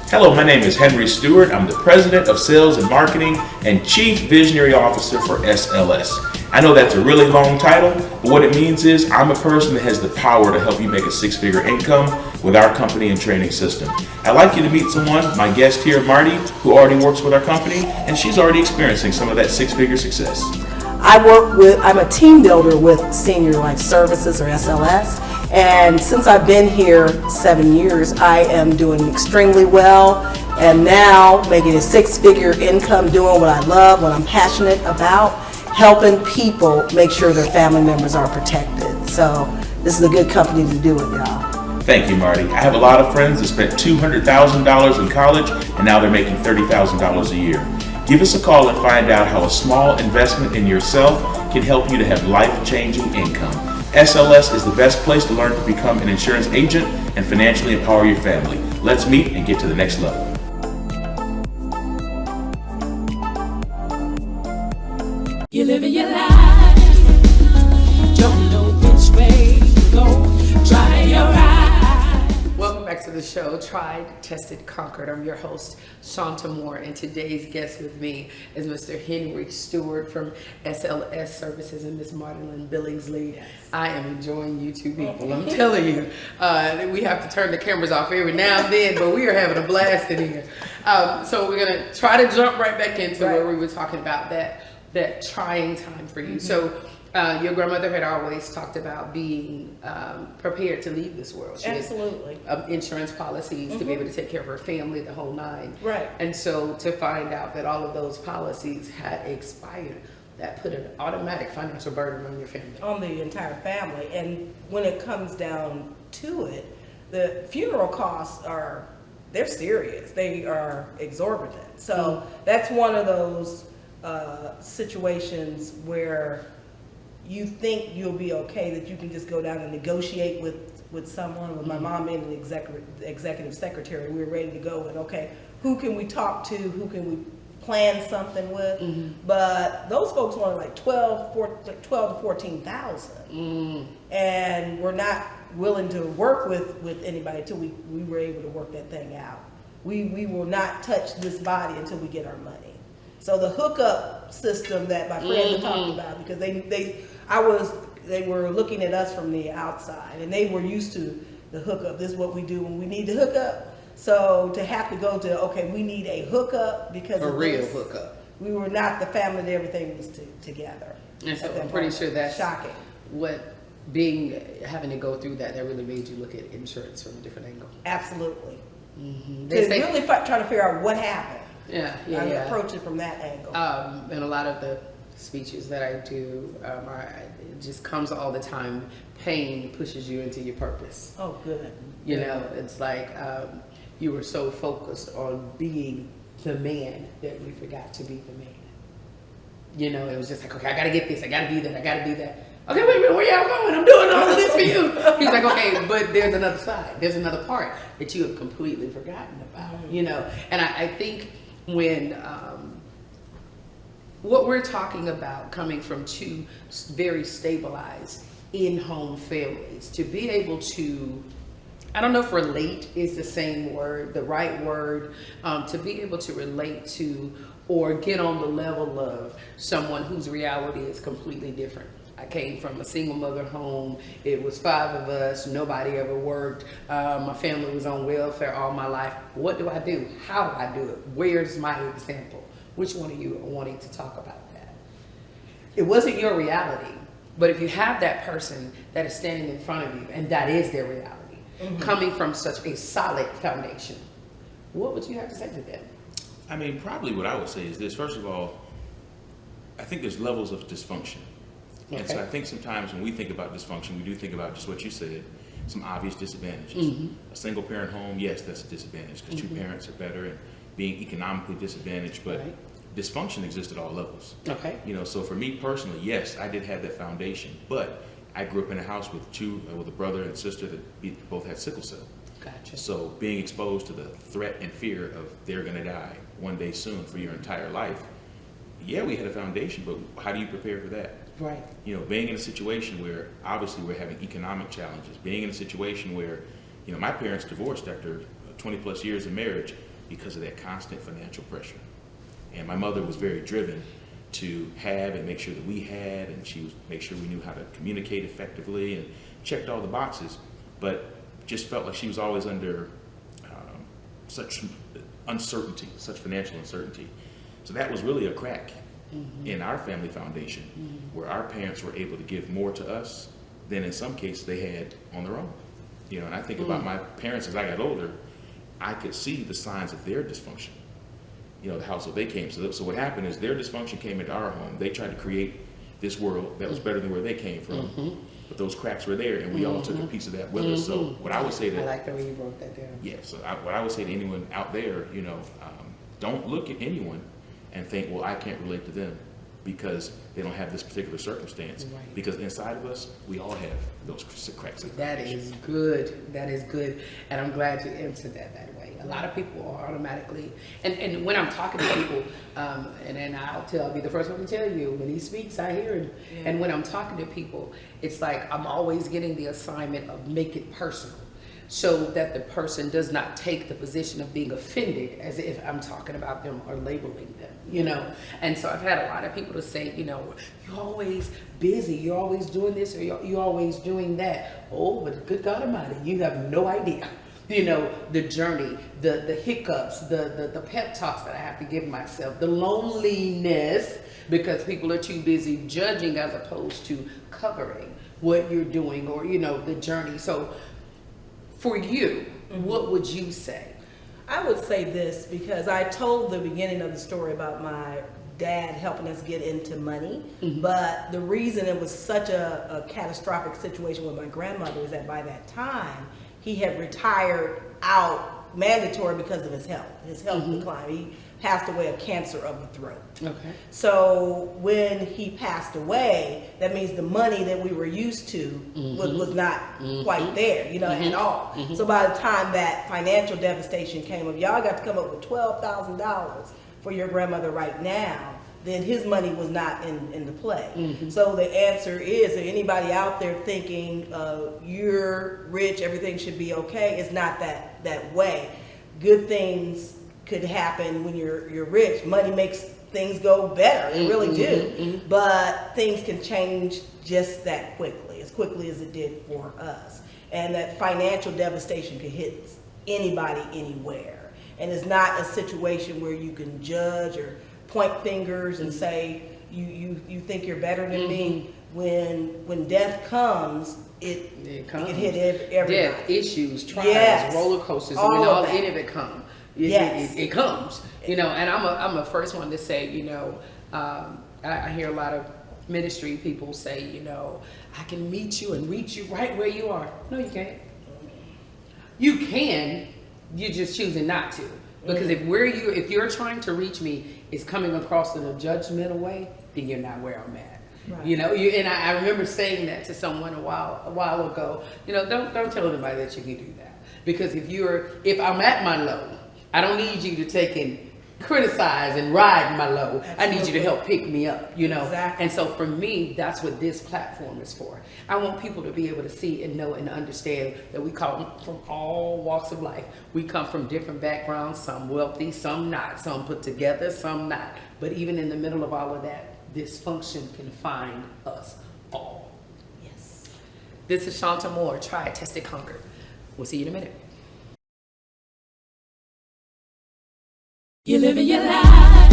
Speaker 3: Hello, my name is Henry Stewart. I'm the President of Sales and Marketing and Chief Visionary Officer for SLS. I know that's a really long title, but what it means is I'm a person that has the power to help you make a six-figure income with our company and training system. I'd like you to meet someone, my guest here, Marty, who already works with our company, and she's already experiencing some of that six-figure success.
Speaker 5: I'm a team builder with Senior Life Services, or SLS, and since I've been here 7 years, I am doing extremely well, and now making a six-figure income doing what I love, what I'm passionate about, helping people make sure their family members are protected. So this is a good company to do it, y'all.
Speaker 3: Thank you, Marty. I have a lot of friends that spent $200,000 in college, and now they're making $30,000 a year. Give us a call and find out how a small investment in yourself can help you to have life-changing income. SLS is the best place to learn to become an insurance agent and financially empower your family. Let's meet and get to the next level.
Speaker 2: You're living your life, don't know which way to go, try your eyes.
Speaker 4: Welcome back to the show, Tried, Tested, Conquered. I'm your host, Shaunta, and today's guest with me is Mr. Henry Stewart from SLS Services and Ms. Marlon Billingsley. I am enjoying you two people. I'm telling you, we have to turn the cameras off every now and then, but we are having a blast in here. So we're gonna try to jump right back into where we were talking about that trying time for you. So your grandmother had always talked about being prepared to leave this world. She
Speaker 5: Absolutely.
Speaker 4: had insurance policies to be able to take care of her family, the whole nine.
Speaker 5: Right.
Speaker 4: And so to find out that all of those policies had expired, that put an automatic financial burden on your family.
Speaker 5: On the entire family. And when it comes down to it, the funeral costs they're serious. They are exorbitant. So that's one of those situations where you think you'll be okay, that you can just go down and negotiate with someone. With my mom being the executive secretary, we were ready to go, and okay, who can we talk to, who can we plan something with? But those folks wanted like 12 to 14,000, and we're not willing to work with anybody until we were able to work that thing out. We will not touch this body until we get our money. So the hookup system that my friends are talking about, because they were looking at us from the outside, and they were used to the hookup. This is what we do when we need to hook up. So to have to go to, okay, we need a hookup because
Speaker 4: A
Speaker 5: of
Speaker 4: real
Speaker 5: this,
Speaker 4: hookup.
Speaker 5: we were not the family that everything was together.
Speaker 4: And so
Speaker 5: at that
Speaker 4: I'm pretty
Speaker 5: point.
Speaker 4: sure that's
Speaker 5: shocking.
Speaker 4: what having to go through that really made you look at insurance from a different angle.
Speaker 5: Absolutely.
Speaker 4: They
Speaker 5: To
Speaker 4: say,
Speaker 5: really try to figure out what happened. I approach it from that angle.
Speaker 4: And a lot of the speeches that I do, it just comes all the time. Pain pushes you into your purpose.
Speaker 5: Oh, good.
Speaker 4: You know, it's like you were so focused on being the man that you forgot to be the man. You know, it was just like, okay, I gotta get this, I gotta be that, I gotta be that. Okay, wait a minute, where y'all going? I'm doing all of this for you. He's like, okay, but there's another side. There's another part that you have completely forgotten about, you know? And I think when, what we're talking about coming from two very stabilized in-home families, to be able to, I don't know if relate is the same word, the right word, to be able to relate to or get on the level of someone whose reality is completely different. I came from a single mother home. It was 5 of us. Nobody ever worked. My family was on welfare all my life. What do I do? How do I do it? Where's my example? Which one of you are wanting to talk about that? It wasn't your reality, but if you have that person that is standing in front of you and that is their reality, coming from such a solid foundation, what would you have to say to them?
Speaker 3: I mean, probably what I would say is this. First of all, I think there's levels of dysfunction. Okay. And so I think sometimes when we think about dysfunction, we do think about just what you said, some obvious disadvantages. A single parent home, yes, that's a disadvantage because 2 parents are better and being economically disadvantaged, but dysfunction exists at all levels. Okay. You know, so for me personally, yes, I did have that foundation, but I grew up in a house with a brother and sister that both had sickle cell. Gotcha. So being exposed to the threat and fear of they're gonna die one day soon for your entire life, yeah, we had a foundation, but how do you prepare for that? Right. You know, being in a situation where obviously we're having economic challenges, being in a situation where, you know, my parents divorced after 20 plus years of marriage. because of that constant financial pressure. And my mother was very driven to have and make sure that we had, and she was make sure we knew how to communicate effectively and checked all the boxes, but just felt like she was always under such uncertainty, such financial uncertainty. So that was really a crack in our family foundation, where our parents were able to give more to us than in some cases they had on their own. You know, and I think about my parents as I got older, I could see the signs of their dysfunction. You know, the household they came. So what happened is their dysfunction came into our home. They tried to create this world that was better than where they came from. But those cracks were there, and we all took a piece of that with us. So what I would say to
Speaker 4: I like the way you wrote that down.
Speaker 3: yeah, so what I would say to anyone out there, you know, don't look at anyone and think, well, I can't relate to them because they don't have this particular circumstance.
Speaker 4: Right.
Speaker 3: Because inside of us, we all have those cracks.
Speaker 4: That is good. That is good. And I'm glad you answered that way. A lot of people are automatically, and when I'm talking to people, and I'll be the first one to tell you, when he speaks, I hear him. Yeah. And when I'm talking to people, it's like I'm always getting the assignment of make it personal, so that the person does not take the position of being offended as if I'm talking about them or labeling them, you know? And so I've had a lot of people to say, you know, you're always busy, you're always doing this, or you're always doing that. Oh, but good God Almighty, you have no idea. You know, the journey, the hiccups, the pep talks that I have to give myself, the loneliness, because people are too busy judging as opposed to covering what you're doing, or, you know, the journey. So for you, what would you say?
Speaker 5: I would say this, because I told the beginning of the story about my dad helping us get into money, but the reason it was such a catastrophic situation with my grandmother is that by that time, he had retired out mandatory because of his health. His health declined. He passed away of cancer of the throat. Okay. So when he passed away, that means the money that we were used to was not quite there, you know, at all. So by the time that financial devastation came up, y'all got to come up with $12,000 for your grandmother right now, then his money was not in the play. So the answer is, if anybody out there thinking you're rich, everything should be okay, it's not that way. Good things could happen when you're rich. Money makes things go better, it really do. But things can change just that quickly as it did for us. And that financial devastation could hit anybody, anywhere. And it's not a situation where you can judge or point fingers and say you think you're better than me. When death comes, it can hit everybody.
Speaker 4: Death, issues, trials, roller coasters, all any of it comes. It comes, you know. And I'm the first one to say, you know, I hear a lot of ministry people say, you know, I can meet you and reach you right where you are. No, you can't. You can, you're just choosing not to. Because if you're trying to reach me is coming across in a judgmental way, then you're not where I'm at. Right. You know, and I remember saying that to someone a while ago. You know, don't tell anybody that you can do that. Because if I'm at my low, I don't need you to take and criticize and ride my low. Absolutely. I need you to help pick me up, you know. Exactly. And so for me, that's what this platform is for. I want people to be able to see and know and understand that we come from all walks of life. We come from different backgrounds, some wealthy, some not, some put together, some not. But even in the middle of all of that, dysfunction can find us all. Yes. This is Shaunta Moore, Try, Tested, Conquered. We'll see you in a minute.
Speaker 2: You're living your life,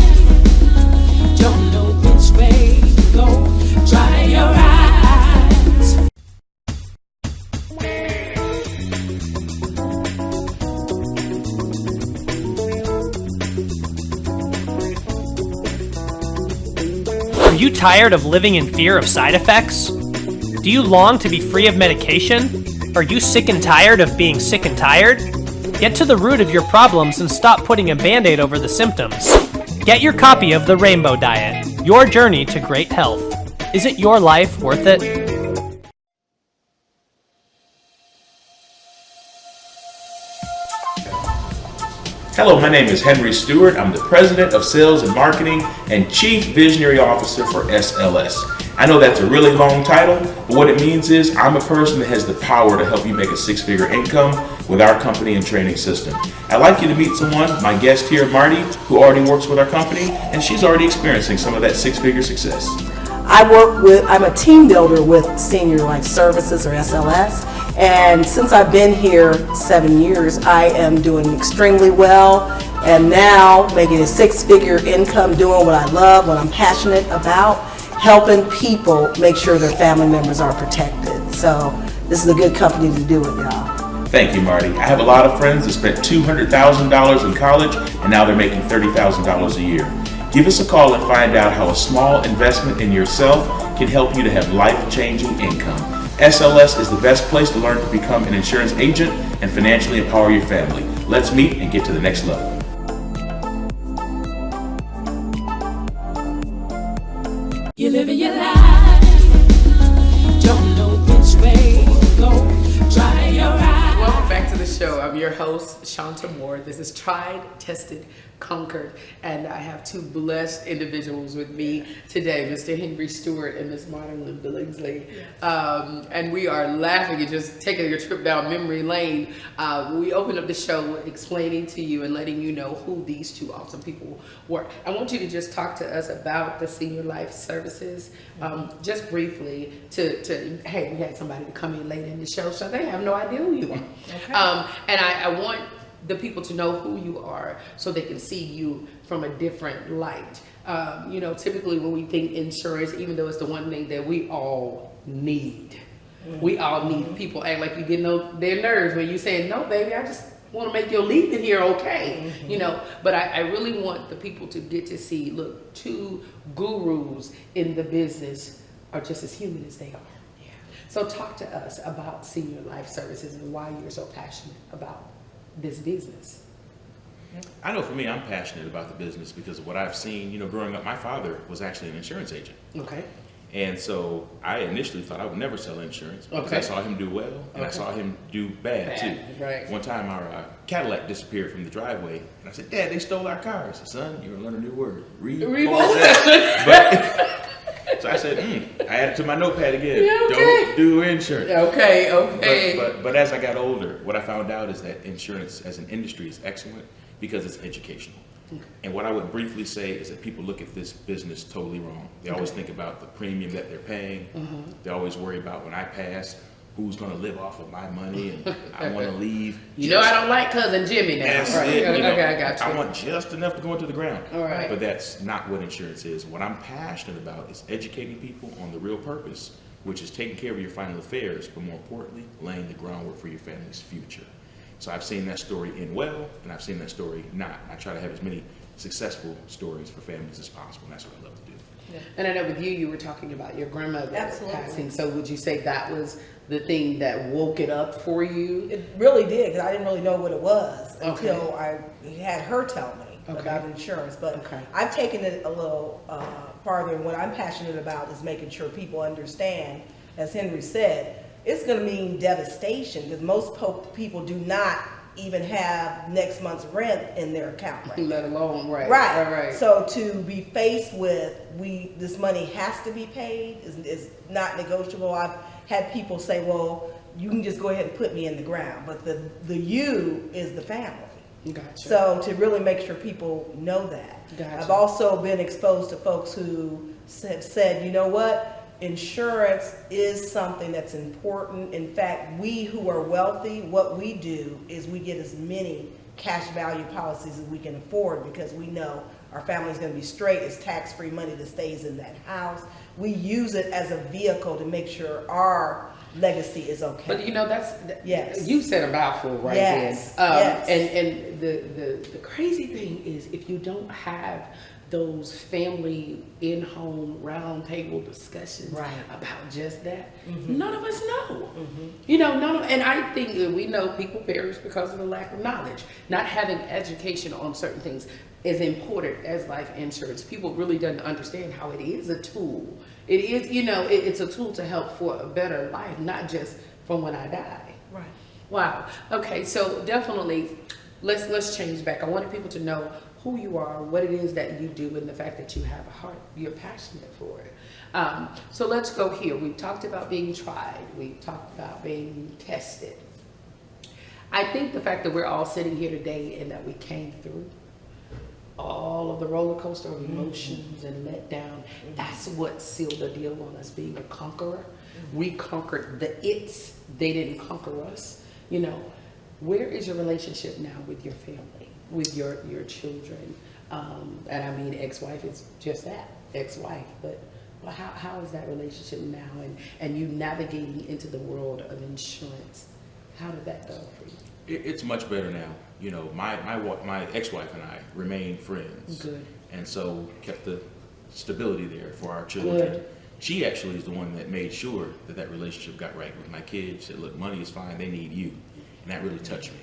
Speaker 2: don't know which way to go, dry your eyes.
Speaker 1: Are you tired of living in fear of side effects? Do you long to be free of medication? Are you sick and tired of being sick and tired? Get to the root of your problems and stop putting a Band-Aid over the symptoms. Get your copy of The Rainbow Diet, your journey to great health. Isn't your life worth it?
Speaker 3: Hello, my name is Henry Stewart. I'm the President of Sales and Marketing and Chief Visionary Officer for SLS. I know that's a really long title, but what it means is I'm a person that has the power to help you make a six-figure income with our company and training system. I'd like you to meet someone, my guest here, Marty, who already works with our company, and she's already experiencing some of that six-figure success.
Speaker 5: I'm a team builder with Senior Life Services, or SLS, and since I've been here 7 years, I am doing extremely well, and now making a six-figure income doing what I love, what I'm passionate about, helping people make sure their family members are protected. So this is a good company to do it, y'all.
Speaker 3: Thank you, Marty. I have a lot of friends that spent $200,000 in college, and now they're making $30,000 a year. Give us a call and find out how a small investment in yourself can help you to have life-changing income. SLS is the best place to learn to become an insurance agent and financially empower your family. Let's meet and get to the next level.
Speaker 2: You're living your life, don't know which way to go, try your eyes.
Speaker 4: Welcome back to the show. I'm your host, Shaunta Moore. This is Tried, Tested, Conquered, and I have two blessed individuals with me today, Mr. Henry Stewart and Ms. Madeline Billingsley. Yes. And we are laughing and just taking a trip down memory lane. We opened up the show explaining to you and letting you know who these two awesome people were. I want you to just talk to us about the Senior Life Services, just briefly hey, we had somebody to come in late in the show, so they have no idea who you are. Okay. And I want the people to know who you are so they can see you from a different light. Typically when we think insurance, even though it's the one thing that we all need, we all need. People act like you get on their nerves when you say, no, baby, I just want to make your leap in here okay. But I really want the people to get to see, look, two gurus in the business are just as human as they are. Yeah. So talk to us about Senior Life Services and why you're so passionate about this business.
Speaker 3: I know for me, I'm passionate about the business because of what I've seen. Growing up, my father was actually an insurance agent.
Speaker 4: Okay.
Speaker 3: And so I initially thought I would never sell insurance because I saw him do well and I saw him do bad too. Right. One time our Cadillac disappeared from the driveway and I said, Dad, they stole our car. I said, son, you're gonna learn a new word. So I said, I added to my notepad again, don't do insurance.
Speaker 4: Okay.
Speaker 3: But as I got older, what I found out is that insurance as an industry is excellent because it's educational. And what I would briefly say is that people look at this business totally wrong. They always think about the premium that they're paying. They always worry about when I pass, who's going to live off of my money, and I want to leave.
Speaker 4: I don't like Cousin Jimmy now.
Speaker 3: That's
Speaker 4: right.
Speaker 3: it.
Speaker 4: Okay, I got you.
Speaker 3: I want just enough to go into the ground.
Speaker 4: All right.
Speaker 3: But that's not what insurance is. What I'm passionate about is educating people on the real purpose, which is taking care of your final affairs, but more importantly, laying the groundwork for your family's future. So I've seen that story end well, and I've seen that story not. I try to have as many successful stories for families as possible, and that's what I love to do.
Speaker 4: Yeah. And I know with you were talking about your grandmother passing. So would you say that was the thing that woke it up for you?
Speaker 5: It really did, because I didn't really know what it was until I had her tell me about insurance. But I've taken it a little farther, and what I'm passionate about is making sure people understand, as Henry said, it's going to mean devastation because most people do not even have next month's rent in their account right
Speaker 4: let alone
Speaker 5: right. So to be faced with this money has to be paid is not negotiable. I've had people say, well, you can just go ahead and put me in the ground, but the you is the family.
Speaker 4: Gotcha.
Speaker 5: So to really make sure people know that.
Speaker 4: Gotcha.
Speaker 5: I've also been exposed to folks who have said, you know what, insurance is something that's important. In fact, we who are wealthy, what we do is we get as many cash value policies as we can afford because we know our family's going to be straight. It's tax-free money that stays in that house. We use it as a vehicle to make sure our legacy is okay.
Speaker 4: But that's you said a mouthful right there.
Speaker 5: Yes.
Speaker 4: And the crazy thing is if you don't have those family in-home round table discussions about just that, none of us know. And I think that we know people perish because of the lack of knowledge. Not having education on certain things is important as life insurance. People really don't understand how it is a tool. It is, it's a tool to help for a better life, not just from when I die.
Speaker 5: Right.
Speaker 4: Wow. Okay, so definitely let's change back. I wanted people to know who you are, what it is that you do, and the fact that you have a heart. You're passionate for it. So let's go here. We talked about being tried. We talked about being tested. I think the fact that we're all sitting here today and that we came through all of the roller coaster of emotions and letdown, that's what sealed the deal on us being a conqueror. We conquered the it's, they didn't conquer us. You know, where is your relationship now with your family, with your children? And I mean, ex-wife is just that, ex-wife, but well, how is that relationship now, and you navigating into the world of insurance? How did that go for you?
Speaker 3: It's much better now. You know, my ex-wife and I remained friends.
Speaker 4: Good.
Speaker 3: And so kept the stability there for our children.
Speaker 4: Good.
Speaker 3: She actually is the one that made sure that relationship got right with my kids. Said, look, money is fine, they need you. And that really touched me.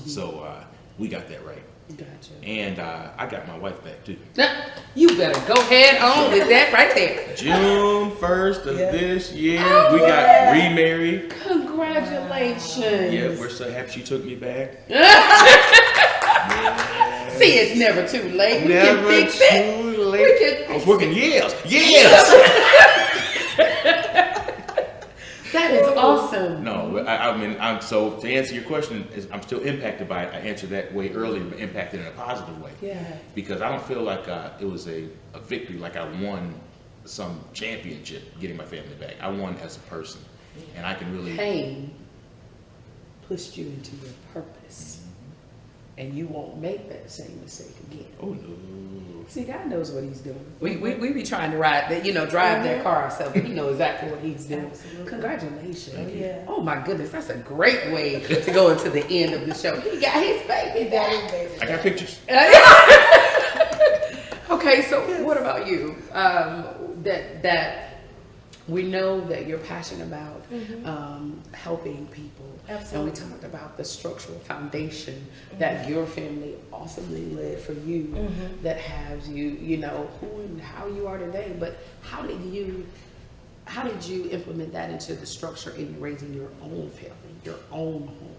Speaker 3: So we got that right.
Speaker 4: Gotcha.
Speaker 3: And I got my wife back too.
Speaker 4: You better go head on with that right there.
Speaker 3: June 1st of this year, we got remarried.
Speaker 4: Congratulations.
Speaker 3: Yeah, we're so happy she took me back.
Speaker 4: See, it's never too late. We
Speaker 3: Never
Speaker 4: can fix
Speaker 3: too
Speaker 4: it.
Speaker 3: late.
Speaker 4: We can
Speaker 3: I was
Speaker 4: fix
Speaker 3: working
Speaker 4: it.
Speaker 3: yes.
Speaker 4: That is awesome.
Speaker 3: No, I mean, so to answer your question, I'm still impacted by it. I answered that way earlier, but impacted in a positive way.
Speaker 4: Yeah.
Speaker 3: Because I don't feel like it was a victory, like I won some championship getting my family back. I won as a person, and I can really.
Speaker 4: Pain pushed you into your purpose, and you won't make that same mistake again.
Speaker 3: Oh no.
Speaker 4: See, God knows what He's doing. We be trying to drive that car ourselves, but He knows exactly what He's doing.
Speaker 5: Absolutely.
Speaker 4: Congratulations.
Speaker 5: Yeah.
Speaker 4: Oh my goodness, that's a great way to go into the end of the show. He got his baby back.
Speaker 3: I got pictures.
Speaker 4: Okay, so what about you? That we know that you're passionate about helping people.
Speaker 5: Absolutely.
Speaker 4: And we talked about the structural foundation that your family awesomely led for you, that has you, who and how you are today. But how did you implement that into the structure in raising your own family, your own home?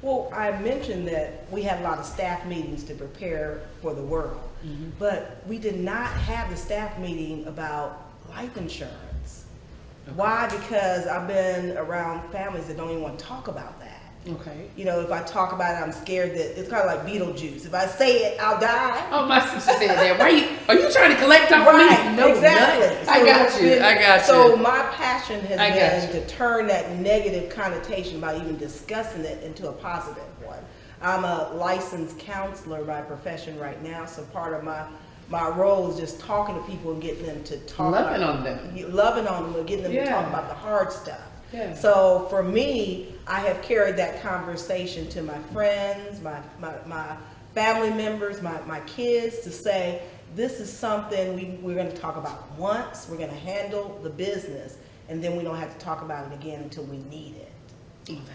Speaker 5: Well, I mentioned that we had a lot of staff meetings to prepare for the world, but we did not have the staff meeting about life insurance. Okay. Why? Because I've been around families that don't even want to talk about that.
Speaker 4: Okay.
Speaker 5: If I talk about it, I'm scared that it's kind of like Beetlejuice. If I say it, I'll die.
Speaker 4: Oh, my sister said that. Are you trying to collect off
Speaker 5: Right,
Speaker 4: me? No,
Speaker 5: exactly.
Speaker 4: I got you.
Speaker 5: So my passion has been
Speaker 4: you.
Speaker 5: to turn that negative connotation by even discussing it into a positive one. I'm a licensed counselor by profession right now, so part of my role is just talking to people and getting them to talk
Speaker 4: Loving
Speaker 5: about
Speaker 4: on them.
Speaker 5: Loving on them and getting them to talk about the hard stuff.
Speaker 4: Yeah.
Speaker 5: So for me, I have carried that conversation to my friends, my family members, my kids, to say, this is something we're going to talk about once, we're going to handle the business, and then we don't have to talk about it again until we need it.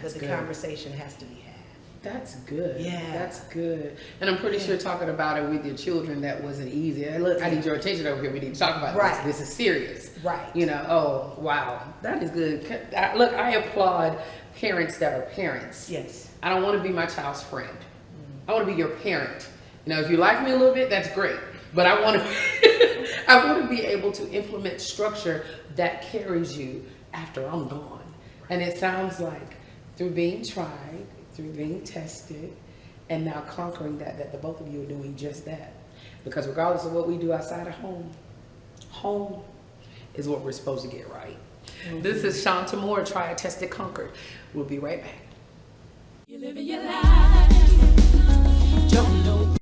Speaker 5: But the conversation has to be had.
Speaker 4: That's good.
Speaker 5: Yeah.
Speaker 4: That's good. And I'm pretty sure talking about it with your children, that wasn't easy. Hey, look, I need your attention over here. We need to talk about
Speaker 5: Right.
Speaker 4: this. This is serious.
Speaker 5: Right.
Speaker 4: Oh, wow. That is good. Look, I applaud parents that are parents.
Speaker 5: Yes.
Speaker 4: I don't want to be my child's friend. I want to be your parent. If you like me a little bit, that's great. But I want to be able to implement structure that carries you after I'm gone. And it sounds like through being tried, through being tested, and now conquering that the both of you are doing just that. Because regardless of what we do outside of home is what we're supposed to get right. This is Shaunta Moore, Tried, Tested, Conquered. We'll be right back.
Speaker 2: You're living your life, don't know.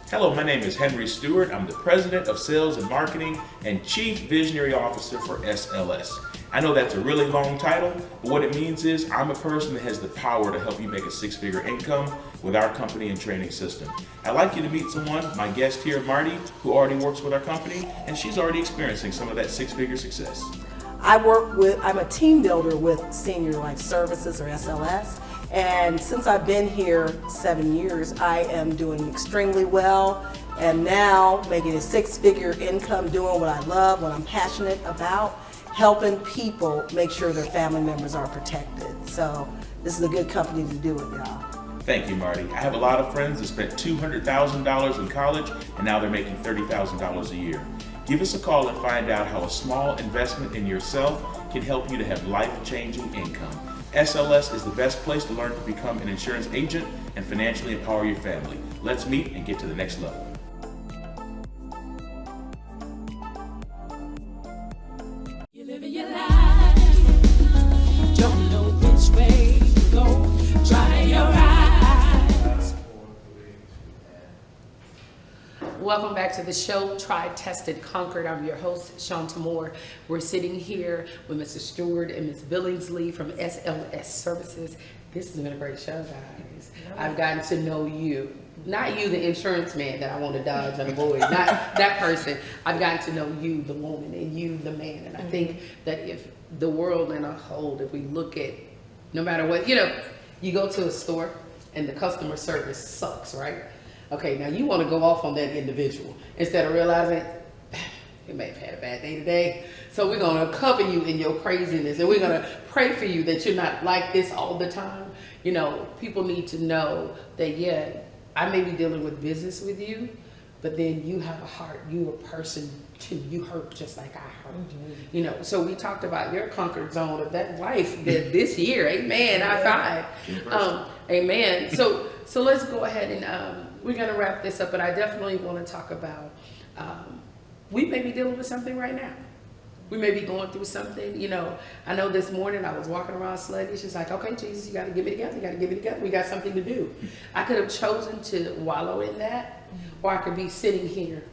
Speaker 3: Hello, my name is Henry Stewart. I'm the President of Sales and Marketing and Chief Visionary Officer for SLS. I know that's a really long title, but what it means is I'm a person that has the power to help you make a six-figure income with our company and training system. I'd like you to meet someone, my guest here, Marty, who already works with our company, and she's already experiencing some of that six-figure success.
Speaker 5: I'm a team builder with Senior Life Services, or SLS, and since I've been here 7 years, I am doing extremely well, and now making a six-figure income doing what I love, what I'm passionate about, helping people make sure their family members are protected. So this is a good company to do it, y'all.
Speaker 3: Thank you, Marty. I have a lot of friends that spent $200,000 in college and now they're making $30,000 a year. Give us a call and find out how a small investment in yourself can help you to have life-changing income. SLS is the best place to learn to become an insurance agent and financially empower your family. Let's meet and get to the next level.
Speaker 2: You're living your life, don't know which way to go. Dry your eyes.
Speaker 4: Welcome back to the show, Tried, Tested, Conquered. I'm your host, Shaunta Moore. We're sitting here with Mr. Stewart and Ms. Billingsley from SLS Services. This has been a great show, guys. I've gotten to know you. Not you, the insurance man that I want to dodge and avoid. Not that person. I've gotten to know you, the woman, and you, the man. And I think that if the world in a whole, if we look at, no matter what, you go to a store and the customer service sucks, right? Okay, now you want to go off on that individual instead of realizing you may have had a bad day today. So we're going to cover you in your craziness and we're going to pray for you that you're not like this all the time. People need to know that, yeah, I may be dealing with business with you, but then you have a heart. You a person too. You hurt just like I hurt. So we talked about your comfort zone of that life that this year. Amen. I five. Amen. So let's go ahead and we're going to wrap this up, but I definitely want to talk about, we may be dealing with something right now. We may be going through something, I know this morning I was walking around sluggish. It's like, okay, Jesus, you got to give it together. You got to give it together. We got something to do. I could have chosen to wallow in that, or I could be sitting here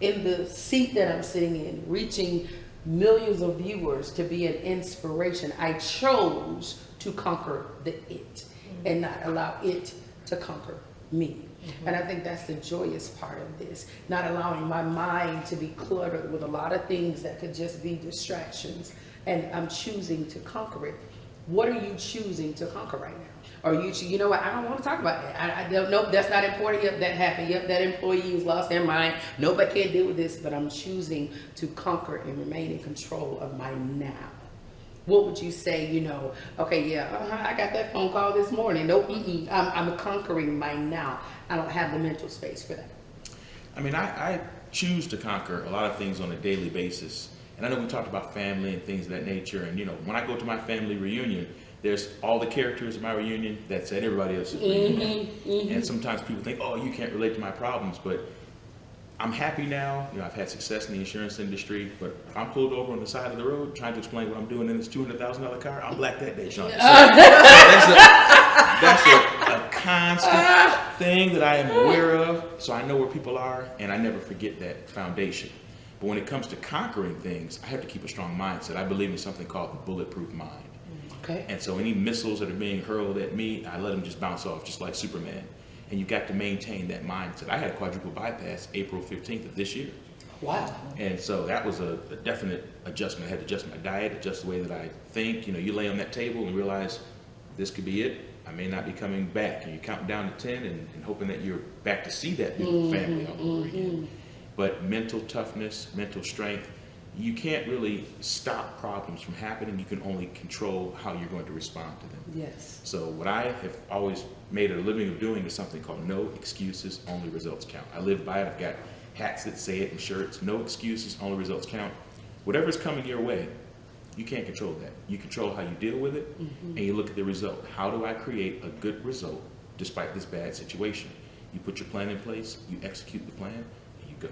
Speaker 4: in the seat that I'm sitting in, reaching millions of viewers to be an inspiration. I chose to conquer the it and not allow it to conquer me. And I think that's the joyous part of this, not allowing my mind to be cluttered with a lot of things that could just be distractions, and I'm choosing to conquer it. What are you choosing to conquer right now? Or you know what, I don't want to talk about that. I don't know, that's not important. Yep, that happened. Yep, that employee has lost their mind. Nobody can deal with this, but I'm choosing to conquer and remain in control of my now. What would you say, okay, yeah, I got that phone call this morning. Nope, I'm conquering my now. I don't have the mental space for that.
Speaker 3: I mean, I choose to conquer a lot of things on a daily basis. And I know we talked about family and things of that nature. And, when I go to my family reunion, there's all the characters in my reunion that's at everybody else's reunion. And sometimes people think, oh, you can't relate to my problems. But I'm happy now. I've had success in the insurance industry, but if I'm pulled over on the side of the road trying to explain what I'm doing in this $200,000 car, I'm black that day, Shaunta. So that's a constant thing that I am aware of, so I know where people are, and I never forget that foundation. But when it comes to conquering things, I have to keep a strong mindset. I believe in something called the bulletproof mind.
Speaker 4: Okay.
Speaker 3: And so any missiles that are being hurled at me, I let them just bounce off, just like Superman. And you've got to maintain that mindset. I had a quadruple bypass April 15th of this year.
Speaker 4: Wow.
Speaker 3: And so that was a definite adjustment. I had to adjust my diet, adjust the way that I think. You lay on that table and realize this could be it. I may not be coming back. And you're counting down to 10 and hoping that you're back to see that beautiful family all over again. But mental toughness, mental strength, you can't really stop problems from happening. You can only control how you're going to respond to them.
Speaker 4: Yes.
Speaker 3: So what I have always made a living of doing is something called no excuses, only results count. I live by it. I've got hats that say it and shirts. No excuses, only results count. Whatever's coming your way, you can't control that. You control how you deal with it, and you look at the result. How do I create a good result despite this bad situation? You put your plan in place, you execute the plan, and you go.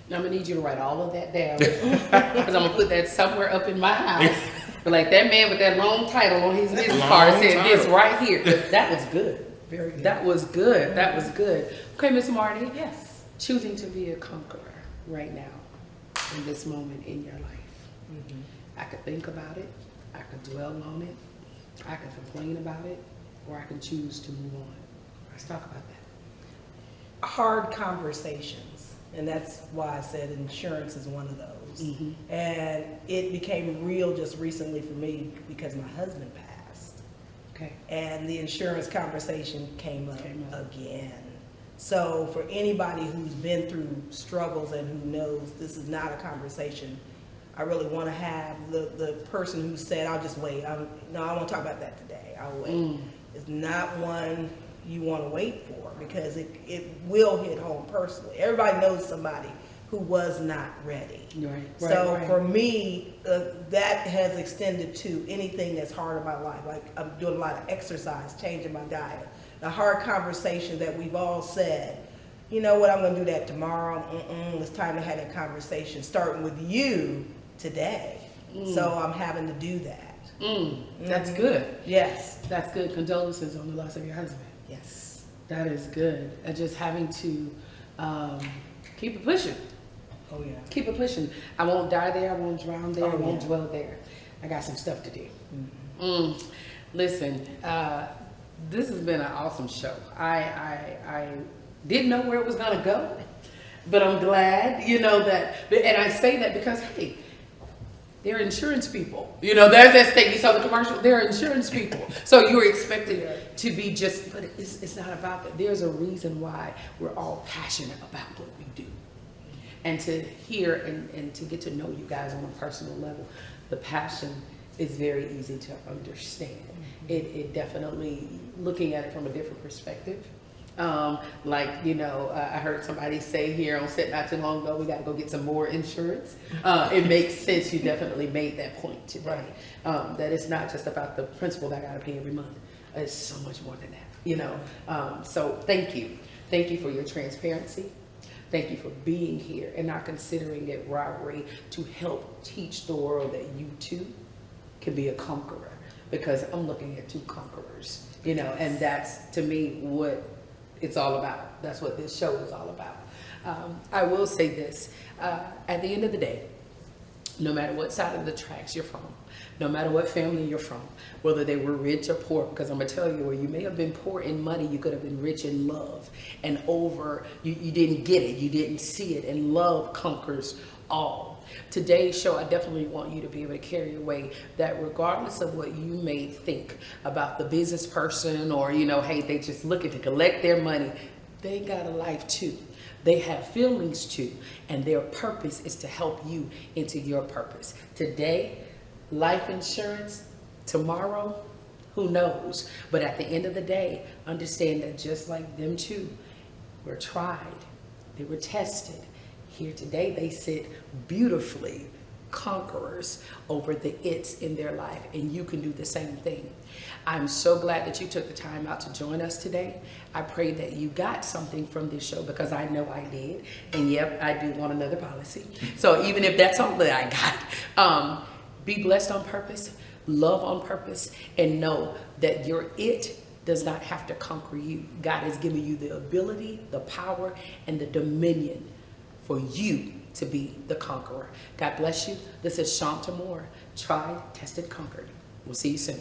Speaker 4: Now I'm gonna need you to write all of that down because I'm gonna put that somewhere up in my house. But like that man with that long title on his business card said this right here. That was good.
Speaker 5: Very good.
Speaker 4: That was good. That was good. Okay, Miss Marty.
Speaker 5: Yes.
Speaker 4: Choosing to be a conqueror right now in this moment in your life. I could think about it. I could dwell on it. I could complain about it, or I could choose to move on. Let's talk about that.
Speaker 5: Hard conversations, and that's why I said insurance is one of those. And it became real just recently for me because my husband passed.
Speaker 4: Okay.
Speaker 5: And the insurance conversation came up again. So for anybody who's been through struggles and who knows this is not a conversation I really want to have the person who said, I'll just wait. No, I won't talk about that today. I'll wait. It's not one you want to wait for, because it will hit home personally. Everybody knows somebody who was not ready.
Speaker 4: Right.
Speaker 5: So for me, that has extended to anything that's hard in my life. Like I'm doing a lot of exercise, changing my diet. The hard conversation that we've all said, you know what, I'm going to do that tomorrow. It's time to have that conversation, starting with you today. So I'm having to do that.
Speaker 4: That's good.
Speaker 5: Yes.
Speaker 4: That's good. Condolences on the loss of your husband.
Speaker 5: Yes.
Speaker 4: That is good. And just having to keep it pushing.
Speaker 5: Oh, yeah.
Speaker 4: Keep it pushing. I won't die there. I won't drown there. I won't
Speaker 5: yeah.
Speaker 4: dwell there. I got some stuff to do. Listen, this has been an awesome show. I didn't know where it was going to go, but I'm glad, that, and I say that because, hey, they're insurance people. There's that thing, you saw the commercial, they're insurance people. So you're expected to be just, but it's not about that. There's a reason why we're all passionate about what we do. And to hear and to get to know you guys on a personal level, the passion is very easy to understand. It definitely, looking at it from a different perspective, I heard somebody say here on set not too long ago, we got to go get some more insurance. It makes sense. You definitely made that point today. That it's not just about the principal that I got to pay every month. It's so much more than that, So thank you. Thank you for your transparency. Thank you for being here and not considering it robbery to help teach the world that you too can be a conqueror, because I'm looking at two conquerors, and that's, to me, what it's all about. That's what this show is all about. I will say this, at the end of the day, no matter what side of the tracks you're from, no matter what family you're from, whether they were rich or poor, because I'm gonna tell you, where you may have been poor in money, you could have been rich in love, and you didn't get it, you didn't see it, and love conquers all. Today's show, I definitely want you to be able to carry away that regardless of what you may think about the business person, or, hey, they just looking to collect their money, they got a life too. They have feelings too, and their purpose is to help you into your purpose. Today, life insurance. Tomorrow, who knows? But at the end of the day, understand that just like them too, were tried, they were tested. Here today, they sit beautifully conquerors over the it's in their life, and you can do the same thing. I'm so glad that you took the time out to join us today. I pray that you got something from this show, because I know I did, and yep, I do want another policy. So even if that's all that I got, be blessed on purpose, love on purpose, and know that your it does not have to conquer you. God has given you the ability, the power, and the dominion for you to be the conqueror. God bless you. This is Shaunta Moore. Tried, tested, conquered. We'll see you soon.